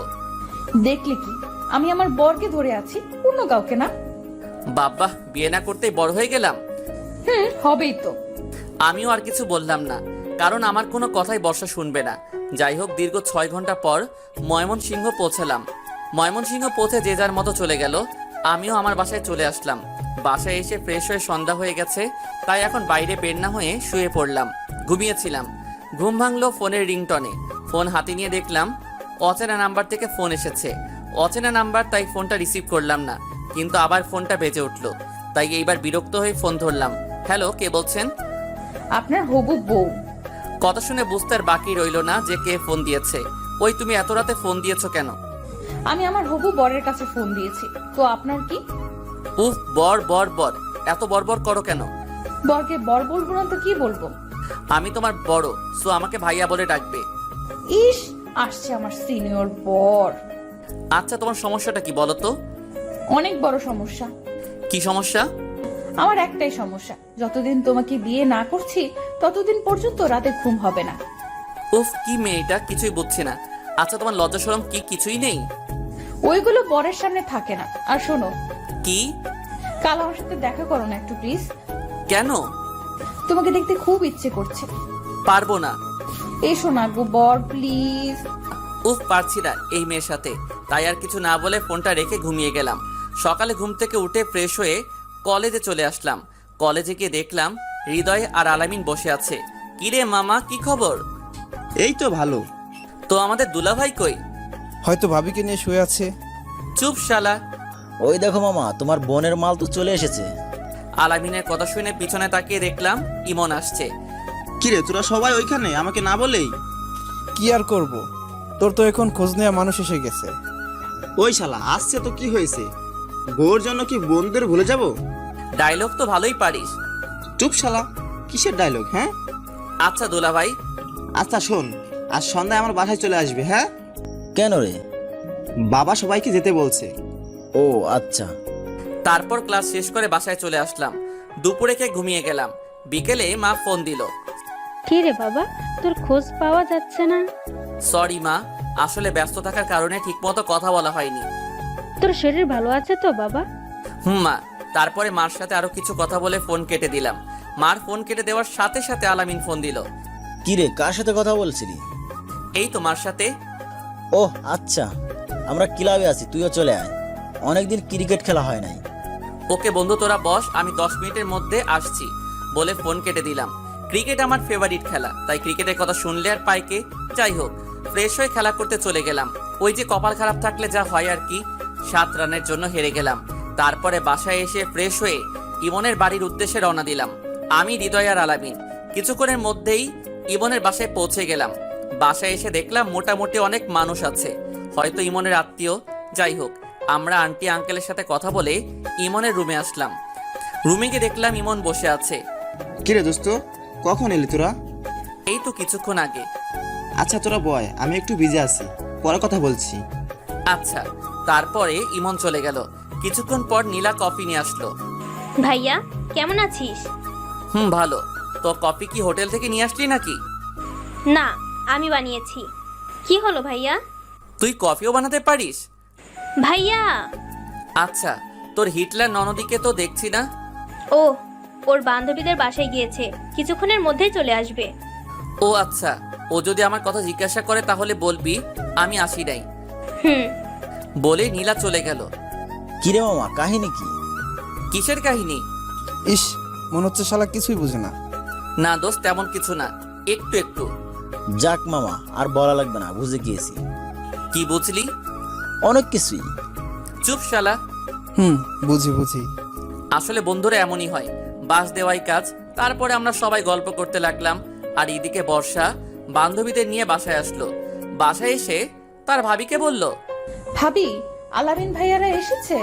দেখলে কি, আমি আমার বরকে ধরে আছি, অন্য কাউকে না। বাবা, বিয়ে না করতেই বড় হয়ে গেলাম। হবেই তো। আমিও আর কিছু বললাম না, কারণ আমার কোনো কথাই বর্ষা শুনবে না। যাই হোক, দীর্ঘ 6 ঘন্টা পর ময়মনসিংহ পৌঁছালাম। ময়মনসিংহ পৌঁছে যে যার মতো চলে গেল। আমিও আমার বাসায় চলে আসলাম। বাসায় এসে ফ্রেশ হয়ে সন্ধ্যা হয়ে গেছে, তাই এখন বাইরে বের না হয়ে শুয়ে পড়লাম। ঘুমিয়েছিলাম, ঘুম ভাঙলো ফোনের রিংটনে। ফোন হাতে নিয়ে দেখলাম অচেনা নাম্বার থেকে ফোন এসেছে। অচেনা নাম্বার, তাই ফোনটা রিসিভ করলাম না, কিন্তু আবার ফোনটা বেজে উঠলো, তাই এইবার বিরক্ত হয়ে ফোন ধরলাম। হ্যালো, কে বলছেন? আপনার হবু বউ। কথা শুনে বুঝতে আর বাকি রইলো না যে কে ফোন দিয়েছে। ওই, তুমি এত রাতে ফোন দিয়েছো কেন? আমি আমার হবু বরের কাছে ফোন দিয়েছি, তো আপনার কি? উফ, বর বর বর, এত বরবর করো কেন? বরকে বর বলবো না তো কি বলবো? আমি তোমার বড়, সো আমাকে ভাইয়া বলে ডাকবে। ইস, আসছে আমার সিনিয়র বর। আচ্ছা, তোমার সমস্যাটা কি বলো তো? অনেক বড় সমস্যা। কি সমস্যা? আমার একটাই সমস্যা, যতদিন তোমাকে বিয়ে না করছি ততদিন পর্যন্ত রাতে ঘুম হবে না। উফ, কি মেয়েটা, কিছুই বুঝছি না। আচ্ছা, তোমার লজ্জা শরম কি কিছুই নেই? ওইগুলো বরের সামনে থাকে না। আর শোনো, কি? কাল আমার সাথে দেখা করো না একটু প্লিজ। কেন? তোমাকে দেখতে খুব ইচ্ছে করছে। পারবো না। এসো না গো বর, প্লিজ। উফ, পারছি না এই মেয়ের সাথে। তাই আর কিছু না বলে ফোনটা রেখে ঘুমিয়ে গেলাম। সকালে ঘুম থেকে উঠে ফ্রেশ হয়ে কলেজে চলে আসলাম। কলেজে গিয়ে দেখলাম হৃদয় আর আলামিন বসে আছে। কিরে মামা, কি খবর? এই তো ভালো। তো আমাদের দুলাভাই কই? হয়তো ভাবিকে নিয়ে শুয়ে আছে। চুপ শালা। ওই দেখো মামা, তোমার বোনের মাল তো চলে এসেছে। আলামিনের কথা শুনে পিছনে তাকিয়ে দেখলাম ইমন আসছে। কিরে, তোরা সবাই ওইখানে আমাকে না বলেই? কি আর করব, তোর তো এখন খোঁজ নেওয়া মানুষ এসে গেছে। ওই শালা আসছে তো কি হয়েছে? বউর জন্য কি বন্ধুদের ভুলে যাব? ডায়লগ তো ভালোই পারিস। চুপ শালা, কিসের ডায়লগ? হ্যাঁ আচ্ছা দুলাভাই। আচ্ছা শোন, আজ সন্ধ্যায় আমার বাসায় চলে আসবে। হ্যাঁ, কেন রে? বাবা সবাইকে যেতে বলছে। ও আচ্ছা। তারপর ক্লাস শেষ করে বাসায় চলে আসলাম। দুপুরে খেয়ে ঘুমিয়ে গেলাম। বিকেলে মা ফোন দিল। কে রে বাবা, তোর খোঁজ পাওয়া যাচ্ছে না? সরি মা, আসলে ব্যস্ত থাকার কারণে ঠিকমতো কথা বলা হয়নি। তোর শরীর ভালো আছে তো বাবা? মা। তারপরে মার সাথে আরো কিছু কথা বলে ফোন কেটে দিলাম। মার ফোন কেটে দেওয়ার সাথে সাথে আলামিন ফোন দিল। কি রে, কার সাথে কথা বলছিলি? এই তো মার সাথে। ওহ আচ্ছা, আমরা ক্লাবে আছি, তুইও চলে আয়। অনেকদিন ক্রিকেট খেলা হয় নাই। ওকে বন্ধু, তোরা বস, আমি 10 মিনিটের মধ্যে আসছি বলে ফোন কেটে দিলাম। ক্রিকেট আমার ফেভারিট খেলা, তাই ক্রিকেটের কথা শুনলে আর পাইকে। যাই হোক, ফ্রেশ হয়ে খেলা করতে চলে গেলাম। ওই যে কপাল খারাপ থাকলে যা হয় আর কি, 7 রানের জন্য হেরে গেলাম। তারপরে বাসায় এসে ফ্রেশ হয়ে ইমনের বাড়ির উদ্দেশ্যে রওনা দিলাম। আমি, হৃদয় আর আলামিন। কিছুক্ষণের মধ্যেই ইমনের বাসায় পৌঁছে গেলাম। বাসায় এসে দেখলাম মোটামুটি অনেক মানুষ আছে, হয়তো ইমনের আত্মীয়। যাই হোক, আমরা আন্টি আঙ্কেলের সাথে কথা বলে ইমনের রুমে আসলাম। রুমে গিয়ে দেখলাম ইমন বসে আছে। কিরে দোস্ত, কখন এলি তোরা? এই তো কিছুক্ষণ আগে। আচ্ছা তোরা বয়, আমি একটু বিজি আছি, পরে কথা বলছি। আচ্ছা। তারপরে ইমন চলে গেল। কিছুক্ষণ পর নীলা কফি নিয়ে আসলো। ভাইয়া কেমন আছিস? ভালো। তো কফি কি হোটেল থেকে নিয়ে আসলি নাকি? না, আমি বানিয়েছি। কি হলো ভাইয়া? তুই কফিও বানাতে পারিস? ভাইয়া। আচ্ছা, তোর হিটলার ননদিকে তো দেখছি না। ও, ওর বান্ধবীদের বাসায় গিয়েছে, কিছুক্ষণের মধ্যেই চলে আসবে। ও আচ্ছা, ও যদি আমার কথা জিজ্ঞাসা করে তাহলে বলবি আমি আসি নাই। বলে নীলা চলে গেল। কিরে মামা, কাহিনী কি? কিসের কাহিনী? ইস, মনে হচ্ছে শালা কিছুই বুঝে না। না দোস্ত, তেমন কিছু না, একটু একটু। যাক মামা, আর বলা লাগবে না, বুঝে গিয়েছি। কি বুঝলি? অনেক কিছুই। চুপ শালা। বুঝি বুঝি। আসলে বন্ধুরা এমনই হয়, বাস দেওয়াই কাজ। তারপরে আমরা সবাই গল্প করতে লাগলাম। আর এদিকে বর্ষা বান্ধবীদের নিয়ে বাসায় আসলো। বাসায় এসে তার ভাবিকে বলল, ভাবি, আলামিন ভাইয়ারা এসেছে।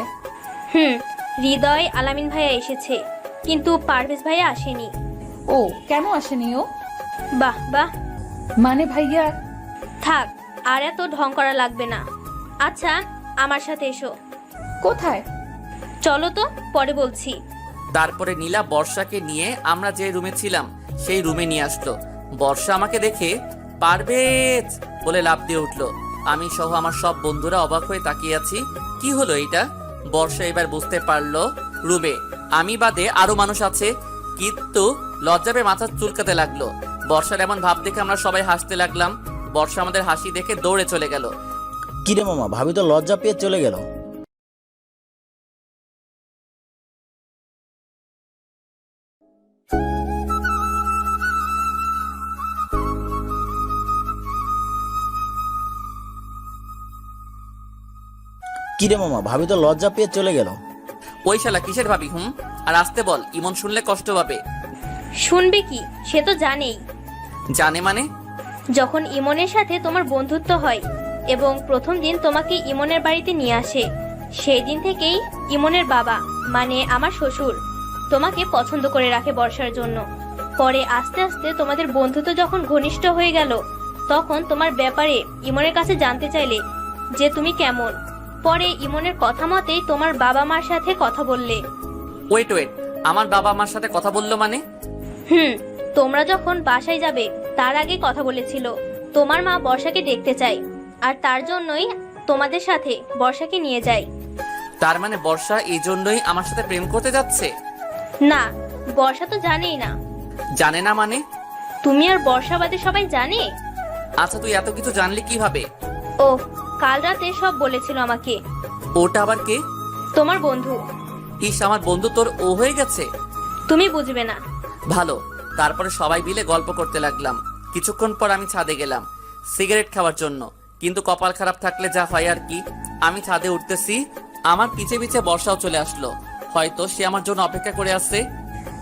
হৃদয় আলামিন ভাইয়া এসেছে, কিন্তু পারভেজ ভাইয়া আসেনি। ও, কেন আসেনি ও? বাহ বাহ, মানে ভাইয়া। থাক, আর এত ঢং করা লাগবে না। আচ্ছা, আমার সাথে এসো। কোথায়? চলো তো, পরে বলছি। তারপরে নীলা বর্ষাকে নিয়ে আমরা যে রুমে ছিলাম সেই রুমে নিয়ে আসলো। বর্ষা আমাকে দেখে পারভেজ বলে লাফ দিয়ে উঠলো। আমি সহ আমার সব বন্ধুরা অবাক হয়ে তাকিয়ে আছি, কি হলো এটা? বর্ষা এবার বুঝতে পারলো রুমে আমি বাদে আরো মানুষ আছে, কিন্তু লজ্জা পেয়ে মাথা চুলকাতে লাগলো। বর্ষার এমন ভাব দেখে আমরা সবাই হাসতে লাগলাম। বর্ষা আমাদের হাসি দেখে দৌড়ে চলে গেল। কিরে মামা, ভাবি তো লজ্জা পেয়ে চলে গেল। কিরে মামা, ভাবি তো লজ্জা পেয়ে চলে গেল। ওই শালা কিসের ভাবি? আর আসতে বল, ইমন শুনলে কষ্ট পাবে। শুনবে কি, সে তো জানেই। জানে মানে? যখন ইমনের সাথে তোমার বন্ধুত্ব হয় এবং প্রথম দিন তোমাকে ইমনের বাড়িতে নিয়ে আসে, সেই দিন থেকেই ইমনের বাবা মানে আমার শ্বশুর তোমাকে পছন্দ করে রাখে বর্ষার জন্য। পরে আস্তে আস্তে তোমাদের বন্ধুত্ব যখন ঘনিষ্ঠ হয়ে গেল, তখন তোমার ব্যাপারে ইমনের কাছে জানতে চাইলে যে তুমি কেমন। পরে ইমনের কথা মতেই তোমার বাবা মার সাথে কথা বললে। ওয়েট, আমার বাবা আমার সাথে কথা বললো মানে? তোমরা যখন বাসায় যাবে তার আগে কথা বলেছিল। তোমার মা বর্ষাকে দেখতে চায়, আর তার জন্যই তোমাদের সাথে বর্ষাকে নিয়ে যায়। তার মানে বর্ষা এই জন্যই আমার সাথে প্রেম করতে যাচ্ছে? না, বর্ষা তো জানেই না। জানে না মানে? তুমি আর বর্ষা বাদে সবাই জানে। আচ্ছা, তুই এত কিছু জানলি কিভাবে? ও কাল রাতে সব বলেছিল আমাকে। ওটা আবার কে? তোমার বন্ধু। ইস, আমার বন্ধু তোর ও হয়ে গেছে? তুমি বুঝবে না। ভালো। তারপরে সবাই মিলে গল্প করতে লাগলাম। কিছুক্ষণ পর আমি ছাদে গেলাম সিগারেট খাওয়ার জন্য, কিন্তু কপাল খারাপ থাকলে যা হয় আর কি। আমি ছাদে উঠতেছি, আমার পিছে পিছে বর্ষাও চলে আসলো। হয়তো সে আমার জন্য অপেক্ষা করে আসছে।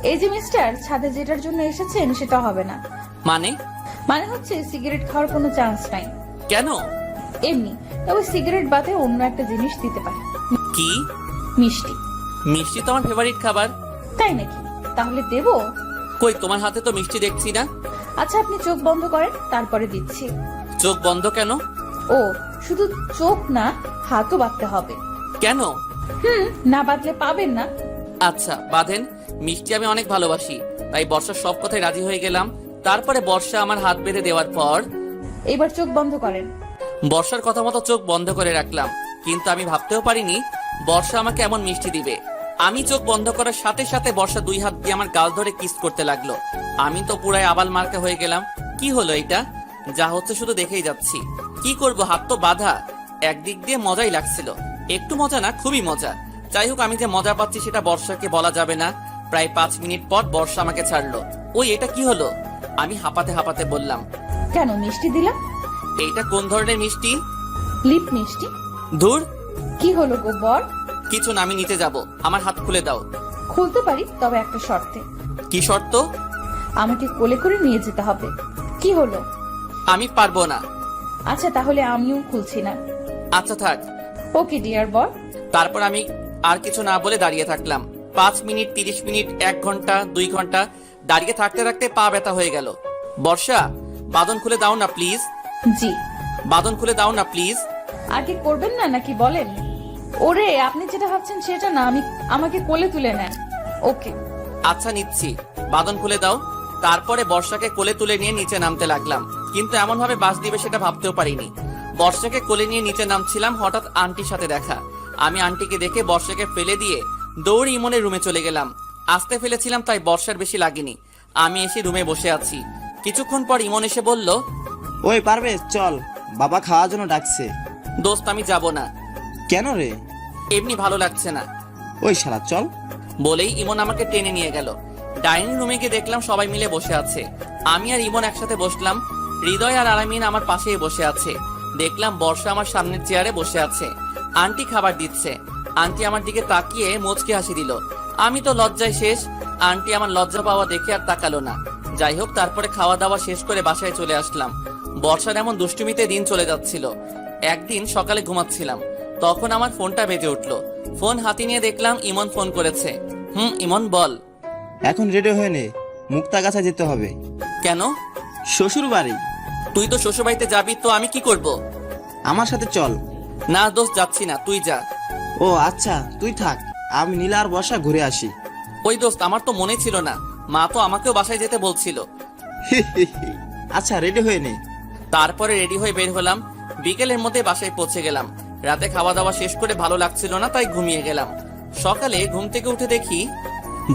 এই যে মিস্টার, ছাদে যেটার জন্য এসেছেন সেটা হবে না। মানে হচ্ছে সিগারেট খাওয়ার কোনো চান্স নাই। কেন? এমনি, তবে সিগারেট বাদে অন্য একটা জিনিস দিতে পারে। কি? মিষ্টি। মিষ্টি তো আমার ফেভারিট খাবার। তাই নাকি? তাহলে দেবো? কই, তোমার হাতে তো মিষ্টি দেখছি না। আচ্ছা, আপনি চোখ বন্ধ করেন, তারপরে দিচ্ছি। চোখ বন্ধ কেন? ও, শুধু চোখ না, হাতও বাঁধতে হবে। কেন? না বাঁধলে পাবেন না। আচ্ছা বাঁধেন। মিষ্টি আমি অনেক ভালোবাসি, তাই বর্ষার সব কথায় রাজি হয়ে গেলাম। তারপরে বর্ষা আমার হাত বেঁধে দেওয়ার পর এবার চোখ বন্ধ করেন। বর্ষার কথা মতো চোখ বন্ধ করে রাখলাম, কিন্তু আমি ভাবতেও পারিনি বর্ষা আমাকে এমন মিষ্টি দিবে। আমি চোখ বন্ধ করার সাথে সাথে বর্ষা 2 হাত দিয়ে আমার গাল ধরে কিস করতে লাগলো। আমি তো পুরাই আবাল মার্কা হয়ে গেলাম। কি হলো এটা? যা হচ্ছে শুধু দেখেই যাচ্ছি। কি করব, হাত তো বাঁধা। একদিক দিয়ে মজাই লাগছিল, একটু মজা না, খুবই মজা। যাই হোক, আমি যে মজা পাচ্ছি সেটা বর্ষাকে বলা যাবে না। প্রায় 5 মিনিট পর বর্ষা আমাকে ছাড়লো। ওই, এটা কি হলো? আমি হাঁপাতে হাঁপাতে বললাম, কেন মিষ্টি দিলাম? এইটা কোন ধরনের মিষ্টি? লিপ মিষ্টি। ধুর, কি হলো গো বর? কিছু না, আমি নিতে যাব। আমার হাত খুলে দাও। খুলতে পারি, তবে একটা শর্তে। কি শর্ত? আমাকে কোলে করে নিয়ে যেতে হবে। কি হলো? আমি পারবো না। আচ্ছা, তাহলে আমিও খুলছি না। আচ্ছা থাক। ওকে ডিয়ার বর। তারপর আমি আর কিছু না বলে দাঁড়িয়ে থাকলাম। 5 মিনিট, 30 মিনিট, 1 ঘন্টা, 2 ঘন্টা দাঁড়িয়ে থাকতে থাকতে পা ব্যথা হয়ে গেল। বর্ষা, বাঁধন খুলে দাও না প্লিজ। জি। বাঁধন খুলে দাও না প্লিজ। আগে করবেন না নাকি বলেন? ওরে, আপনি যেটা ভাবছেন সেটা না, আমাকে কোলে তুলে নেন। ওকে। আচ্ছা নিচ্ছি, বাঁধন খুলে দাও। তারপরে বর্ষাকে কোলে তুলে নিয়ে নিচে নামতে লাগলাম, কিন্তু এমন ভাবে বাস দিবে সেটা ভাবতেও পারিনি। বর্ষাকে কোলে নিয়ে নিচে নামছিলাম, হঠাৎ আন্টির সাথে দেখা। আমি আন্টিকে দেখে বর্ষাকে ফেলে দিয়ে দৌড়ে ইমনের রুমে চলে গেলাম। আসতে ফেলেছিলাম তাই বর্ষার বেশি লাগেনি। আমি এসে রুমে বসে আছি। কিছুক্ষণ পর ইমন এসে বলল, ওই পারবে, চল, বাবা খাওয়ার জন্য ডাকছে। দোস্ত আমি যাব না। কেন রে? এমনি ভালো লাগছে না। ওই শালা চল। বলেই ইমন আমাকে টেনে নিয়ে গেল। ডাইনিং রুমে গিয়ে দেখলাম সবাই মিলে বসে আছে। আমি আর ইমন একসাথে বসলাম। হৃদয় আর আলামিন আমার পাশেই বসে আছে। দেখলাম বর্ষা আমার সামনের চেয়ারে বসে আছে। আন্টি খাবার দিচ্ছে। আন্টি আমার দিকে তাকিয়ে মুচকি হাসি দিল। আমি তো লজ্জায় শেষ। আন্টি আমার লজ্জা পাওয়া দেখে আর তাকালো না। যাই হোক, তারপরে খাওয়া দাওয়া শেষ করে বাসায় চলে আসলাম। বর্ষার এমন দুষ্টুমিতে দিন চলে যাচ্ছিল। একদিন সকালে ঘুমাচ্ছিলাম, তখন আমার ফোনটা বেজে উঠলো। ফোন হাতে নিয়ে দেখলাম ইমন ফোন করেছে। ইমন বল। এখন রেডি হয়ে নে, মুক্তাগাছা যেতে হবে। কেন? শ্বশুর বাড়ি। তুই তো শ্বশুর বাড়িতে যাবি, তো আমি কি করব? আমার সাথে চল। না দোস্ত, যাচ্ছি না, তুই যা। ও আচ্ছা, তুই থাক, আমি নীলা আর বর্ষা ঘুরে আসি। ওই দোস্ত, আমার তো মনে ছিল না, মা তো আমাকেও বাসায় যেতে বলছিল। আচ্ছা রেডি হয়ে নে। তারপরে রেডি হয়ে বের হলাম। বিকেলের মধ্যে বাসায় পৌঁছে গেলাম। রাতে খাওয়া দাওয়া শেষ করে ভালো লাগছিল না, তাই ঘুমিয়ে গেলাম। সকালে ঘুম থেকে উঠে দেখি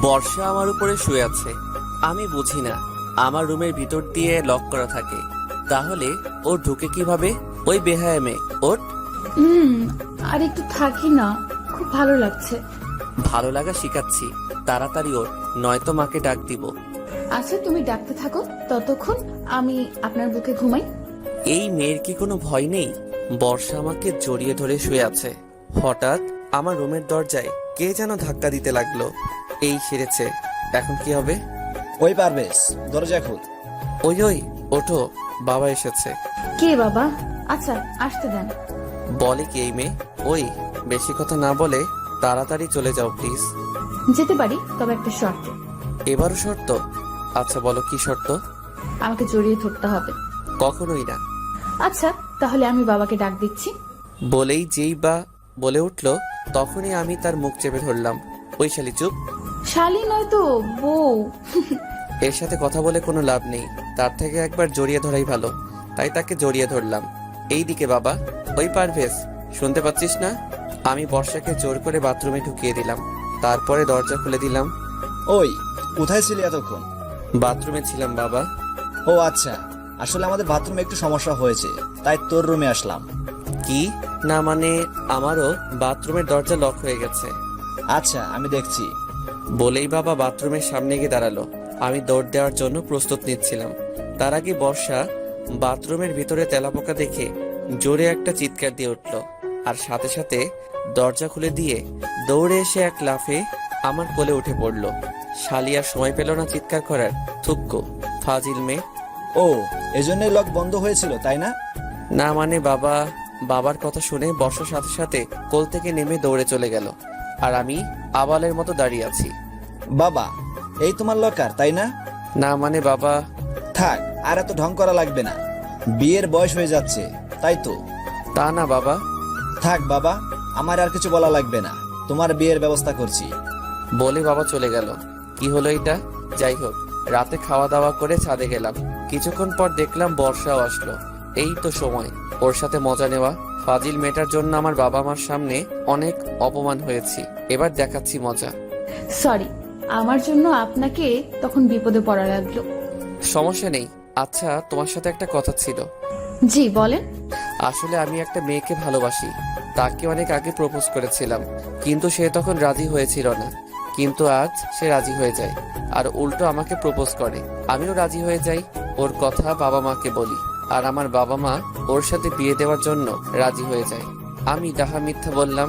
বর্ষা আমার উপরে শুয়ে আছে। আমি বুঝি না, আমার রুমের ভিতর দিয়ে লক করা থাকে, তাহলে ও ঢুকে কিভাবে? ওই বেহায়া মেয়ে, ওর আর একটু থাকি না, খুব ভালো লাগছে। ভালো লাগা শিখাচ্ছি, তাড়াতাড়ি ওর, নয়তো মাকে ডাক দিব। আচ্ছা, তুমি ডাকতে থাকো, ততক্ষণ আমি আপনার বুকে ঘুমাই। এই মেয়ের কি কোনো ভয় নেই? বর্ষা আমাকে জড়িয়ে ধরে শুয়ে আছে। হঠাৎ আমার রুমের দরজায় কে যেন ধাক্কা দিতে লাগলো। এই সেরেছে, এখন কি হবে? ওই পারভেজ, দরজা খুল। ওই ওই ওঠো, বাবা এসেছে। কে বাবা? আচ্ছা, আসতে দেন। বলে কি এই মেয়ে? ওই বেশি কথা না বলে তাড়াতাড়ি চলে যাও প্লিজ। যেতে পারি, তবে একটা শর্ত। এবারও শর্ত? আচ্ছা বলো কি শর্ত? আমাকে জড়িয়ে ধরতে হবে। কখনোই না। আচ্ছা, তাহলে আমি বাবাকে ডাক দিচ্ছি। বলেই যেই বা বলে উঠলো, তখনই আমি তার মুখ চেপে ধরলাম। ওই শালি চুপ। শালি নয় তো, বউ। এর সাথে কথা বলে কোনো লাভ নেই, তার থেকে একবার জড়িয়ে ধরাই ভালো। তাই তাকে জড়িয়ে ধরলাম। এইদিকে বাবা। ওই পারভেজ, শুনতে পাচ্ছিস না? আমি বর্ষাকে জোর করে বাথরুমে ঢুকিয়ে দিলাম, তারপরে দরজা খুলে দিলাম। ওই কোথায় ছিলি এতক্ষণ? বাথরুমে ছিলাম বাবা। ও আচ্ছা, আসলে আমাদের বাথরুমে একটু সমস্যা হয়েছে, তাই তোর রুমে আসলাম। কি? না মানে আমারও বাথরুমের দরজা লক হয়ে গেছে। আচ্ছা, আমি দেখছি। বলেই বাবা বাথরুমের সামনে গিয়ে দাঁড়ালো। আমি দৌড় দেওয়ার জন্য প্রস্তুত নিচ্ছিলাম। তার আগে বর্ষা বাথরুমের ভিতরে তেলাপোকা দেখে জোরে একটা চিৎকার দিয়ে উঠল, আর সাথে সাথে দরজা খুলে দিয়ে দৌড়ে এসে এক লাফে আমার কোলে উঠে পড়ল। শালি আর সময় পেল না চিৎকার করার। থুক্কো, ফাজিল মেয়ে। ও, এজন্যই লক বন্ধ হয়েছিল, তাই না? না মানে বাবার কথা শুনে বর্ষার সাথে সাথে কোল থেকে নেমে দৌড়ে চলে গেল, আর আমি আবালের মতো দাঁড়িয়ে আছি। বাবা, এই তোমার লকার, তাই না? না মানে বাবা। থাক, আর এত ঢং করা লাগবে না, বিয়ের বয়স হয়ে যাচ্ছে, তাই তো? তা না বাবা। থাক বাবা, আমার আর কিছু বলা লাগবে না, তোমার বিয়ের ব্যবস্থা করছি। বলে বাবা চলে গেল। কি হলো এটা? যাই হোক, রাতে খাওয়া দাওয়া করে ছাদে গেলাম। কিছুক্ষণ পর দেখলাম বর্ষাও আসলো। এই তো সময় ওর সাথে মজা নেওয়া। ফাজিল মেয়েটার জন্য আমার বাবা মার সামনে অনেক অপমান হয়েছি, এবার দেখাচ্ছি মজা। সরি, আমার জন্য আপনাকে তখন বিপদে পড়া লাগলো। সমস্যা নেই। আচ্ছা, তোমার সাথে একটা কথা ছিল। জি বলেন। আসলে আমি একটা মেয়েকে ভালোবাসি, তাকে অনেক আগে প্রপোজ করেছিলাম, কিন্তু সে তখন রাজি হয়েছিল না। কিন্তু আজ সে রাজি হয়ে যায়, আর উল্টো আমাকে প্রপোজ করে। আমিও রাজি হয়ে যাই। ওর কথা বাবা মাকে বলি, আর আমার বাবা মা ওর সাথে বিয়ে দেওয়ার জন্য রাজি হয়ে যায়। আমি ডাহা মিথ্যা বললাম।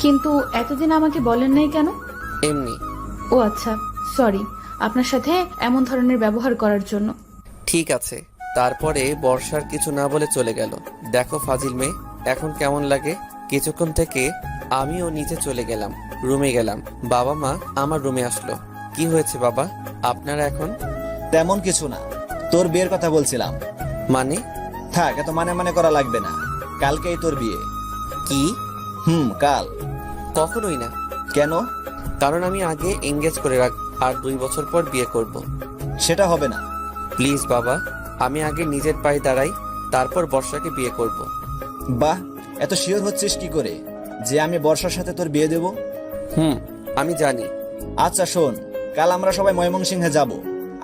কিন্তু এতদিন আমাকে বলেন নাই কেন? এমনি। ও আচ্ছা, সরি আপনার সাথে এমন ধরনের ব্যবহার করার জন্য। ঠিক আছে। তারপরে বর্ষার কিছু না বলে চলে গেল। দেখো ফাজিল মেয়ে, এখন কেমন লাগে? কিছুক্ষণ থেকে আমিও নিচে চলে গেলাম, রুমে গেলাম। বাবা মা আমার রুমে আসলো। কি হয়েছে বাবা, আপনারা এখন? তেমন কিছু না, তোর বিয়ের কথা বলছিলাম। মানে? থাক, এত মানে মানে করা লাগবে না, কালকেই তোর বিয়ে। কি? কাল। কখনোই না। কেন? কারণ আমি আগে এঙ্গেজ করে রাখ, আর 2 বছর পর বিয়ে করব। সেটা হবে না। প্লিজ বাবা, আমি আগে নিজের পায়ে দাঁড়াই, তারপর বর্ষাকে বিয়ে করব। বাহ, এত শিওর হচ্ছিস কি করে যে আমি বর্ষার সাথে তোর বিয়ে দেব? আমি জানি। আচ্ছা শোন, কাল আমরা সবাই ময়মনসিংহে যাব,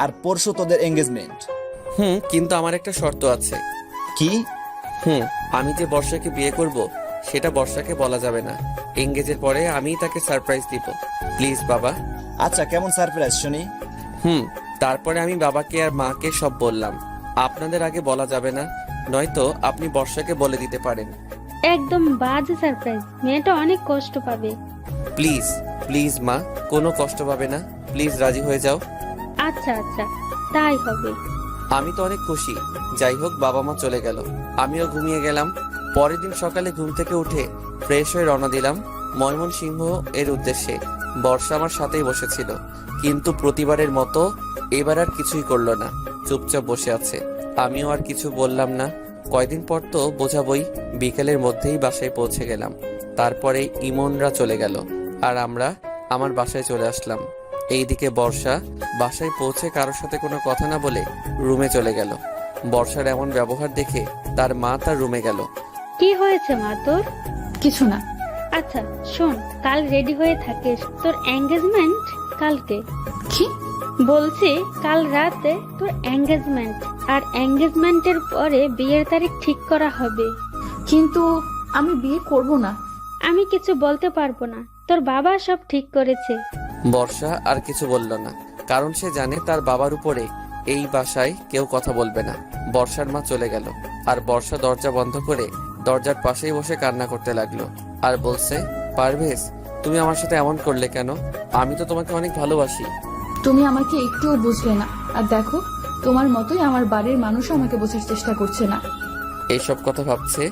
আর পরশু তোদের এঙ্গেজমেন্ট। কিন্তু আমার একটা শর্ত আছে। কি? আমি যে বর্ষাকে বিয়ে করব সেটা বর্ষাকে বলা যাবে না। এঙ্গেজের পরে আমিই তাকে সারপ্রাইজ দিব। প্লিজ বাবা। আচ্ছা, কেমন সারপ্রাইজ শুনি? তারপরে আমি বাবাকে আর মাকে সব বললাম। আপনাদের আগে বলা যাবে না, নয়তো আপনি বর্ষাকে বলে দিতে পারেন। একদম বাজে সারপ্রাইজ, মেয়েটা অনেক কষ্ট পাবে। প্লিজ প্লিজ মা, কোনো কষ্ট পাবে না, প্লিজ রাজি হয়ে যাও। আচ্ছা আচ্ছা, তাই হবে। আমি তো অনেক খুশি। যাই হোক, বাবা মা চলে গেল, আমিও ঘুমিয়ে গেলাম। পরের দিন সকালে ঘুম থেকে উঠে ফ্রেশ হয়ে রওনা দিলাম ময়মনসিংহ এর উদ্দেশ্যে। বর্ষা আমার সাথেই বসেছিল, কিন্তু প্রতিবারের মতো এবার আর কিছুই করলো না, চুপচাপ বসে আছে। আমিও আর কিছু বললাম না। কয়দিন পর তো বোঝাবই। বিকেলের মধ্যেই বাসায় পৌঁছে গেলাম। তারপরে ইমনরা চলে গেল, আর আমরা আমার বাসায় চলে আসলাম। এইদিকে বর্ষা বাসায় পৌঁছে কারোর সাথে কোনো কথা না বলে রুমে চলে গেল। বর্ষার এমন ব্যবহার দেখে তার মা তার রুমে গেল। কি হয়েছে মা তোর? কিছু না। আচ্ছা শোন, কাল রেডি হয়ে থাকিস, তোর এঙ্গেজমেন্ট কালকে। কি বলছি, কাল রাতে তোর এঙ্গেজমেন্ট, আর এঙ্গেজমেন্টের পরে বিয়ের তারিখ ঠিক করা হবে। কিন্তু আমি বিয়ে করব না। আমি কিছু বলতে পারবো না, তোর বাবা সব ঠিক করেছে। বর্ষা আর কিছু বলল না, কারণ সে জানে তার বাবার উপরে এই বাসায় কেউ কথা বলবে না। বর্ষার মা চলে গেল, আর বর্ষা দরজা বন্ধ করে দরজার পাশেই বসে কান্না করতে লাগলো। আর বলছে, পারভেজ তুমি আমার সাথে এমন করলে কেন? আমি তো তোমাকে অনেক ভালোবাসি। তুমি আমাকে একটুও বুঝলে না, আর দেখো তোমার মতোই আমার বাড়ির মানুষ আমাকে বোঝার চেষ্টা করছে না। এইসব কথা ভাবছে